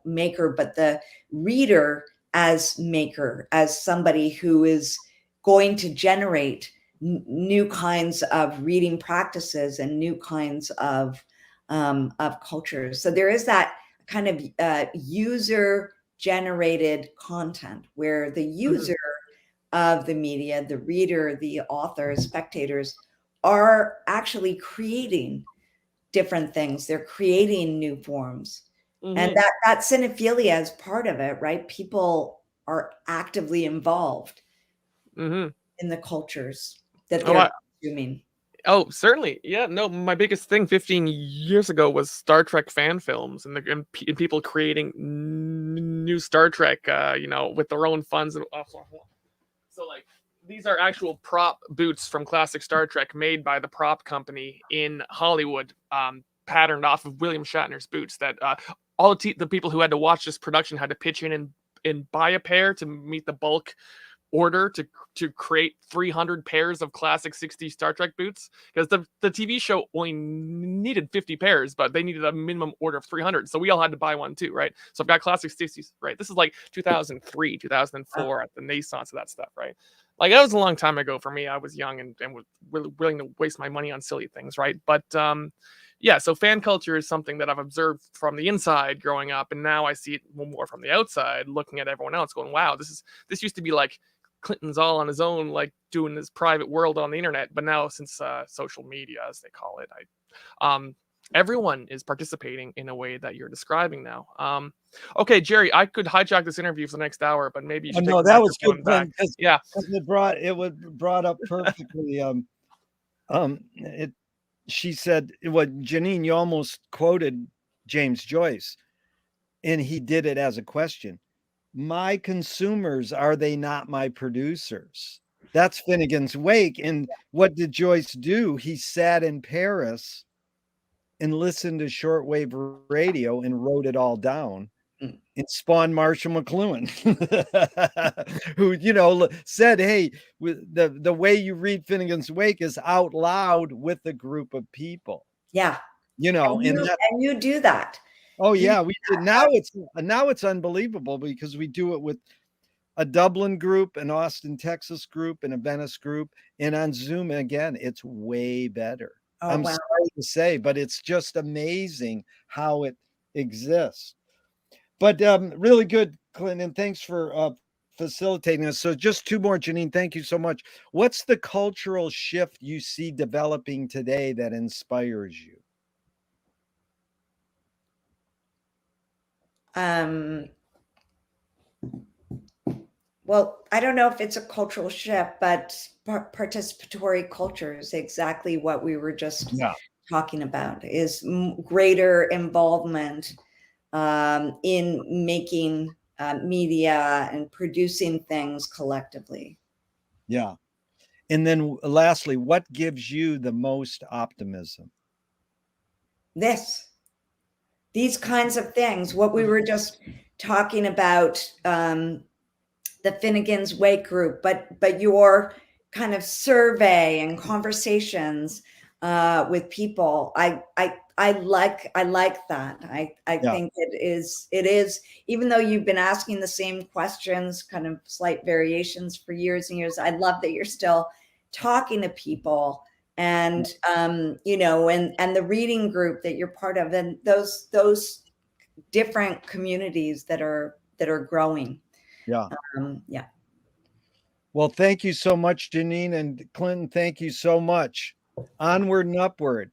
maker, but the reader as maker, as somebody who is going to generate new kinds of reading practices and new kinds of cultures. So there is that kind of user generated content where the user of the media, the reader, the author, spectators are actually creating different things. They're creating new forms. And that cinephilia is part of it, right? People are actively involved in the cultures that they're consuming. Oh, certainly. Yeah, no, my biggest thing 15 years ago was Star Trek fan films and people creating new Star Trek, with their own funds. So, like, these are actual prop boots from classic Star Trek made by the prop company in Hollywood, patterned off of William Shatner's boots that all the people who had to watch this production had to pitch in and buy a pair to meet the bulk order to create 300 pairs of classic 60s Star Trek boots, because the TV show only needed 50 pairs, but they needed a minimum order of 300, so we all had to buy one too, right? So I've got classic 60s, right? This is like 2003 2004 at the naissance of that stuff, right? Like, that was a long time ago for me. I was young and was really willing to waste my money on silly things, right? But yeah, so fan culture is something that I've observed from the inside growing up, and now I see it more from the outside, looking at everyone else, going, wow, this used to be like Clinton's all on his own, like doing his private world on the internet. But now, since social media, as they call it, everyone is participating in a way that you're describing now. Okay, Jerry, I could hijack this interview for the next hour, but maybe you should take the that was good, microphone back. Yeah, it brought up perfectly. She said, what, Janine, you almost quoted James Joyce, and he did it as a question. My consumers, are they not my producers? That's Finnegan's Wake. And what did Joyce do? He sat in Paris and listened to shortwave radio and wrote it all down. It spawned Marshall McLuhan, who, said, hey, the way you read Finnegan's Wake is out loud with a group of people. Yeah. And you do that. Oh, yeah, we did. Now it's unbelievable because we do it with a Dublin group, an Austin, Texas group, and a Venice group. And on Zoom, again, it's way better. I'm sorry to say, but it's just amazing how it exists. But really good, Clinton. Thanks for facilitating us. So just two more, Janine. Thank you so much. What's the cultural shift you see developing today that inspires you? Well, I don't know if it's a cultural shift, but participatory culture is exactly what we were just talking about, is greater involvement in making media and producing things collectively. Yeah. And then lastly, what gives you the most optimism? These kinds of things, what we were just talking about, the Finnegan's Wake group, but your kind of survey and conversations with people. I like that. I Yeah. think it is, even though you've been asking the same questions, kind of slight variations for years and years, I love that you're still talking to people, and you know, and the reading group that you're part of, and those different communities that are growing. Yeah. Yeah. Well, thank you so much, Janine, and Clinton. Thank you so much. Onward and upward.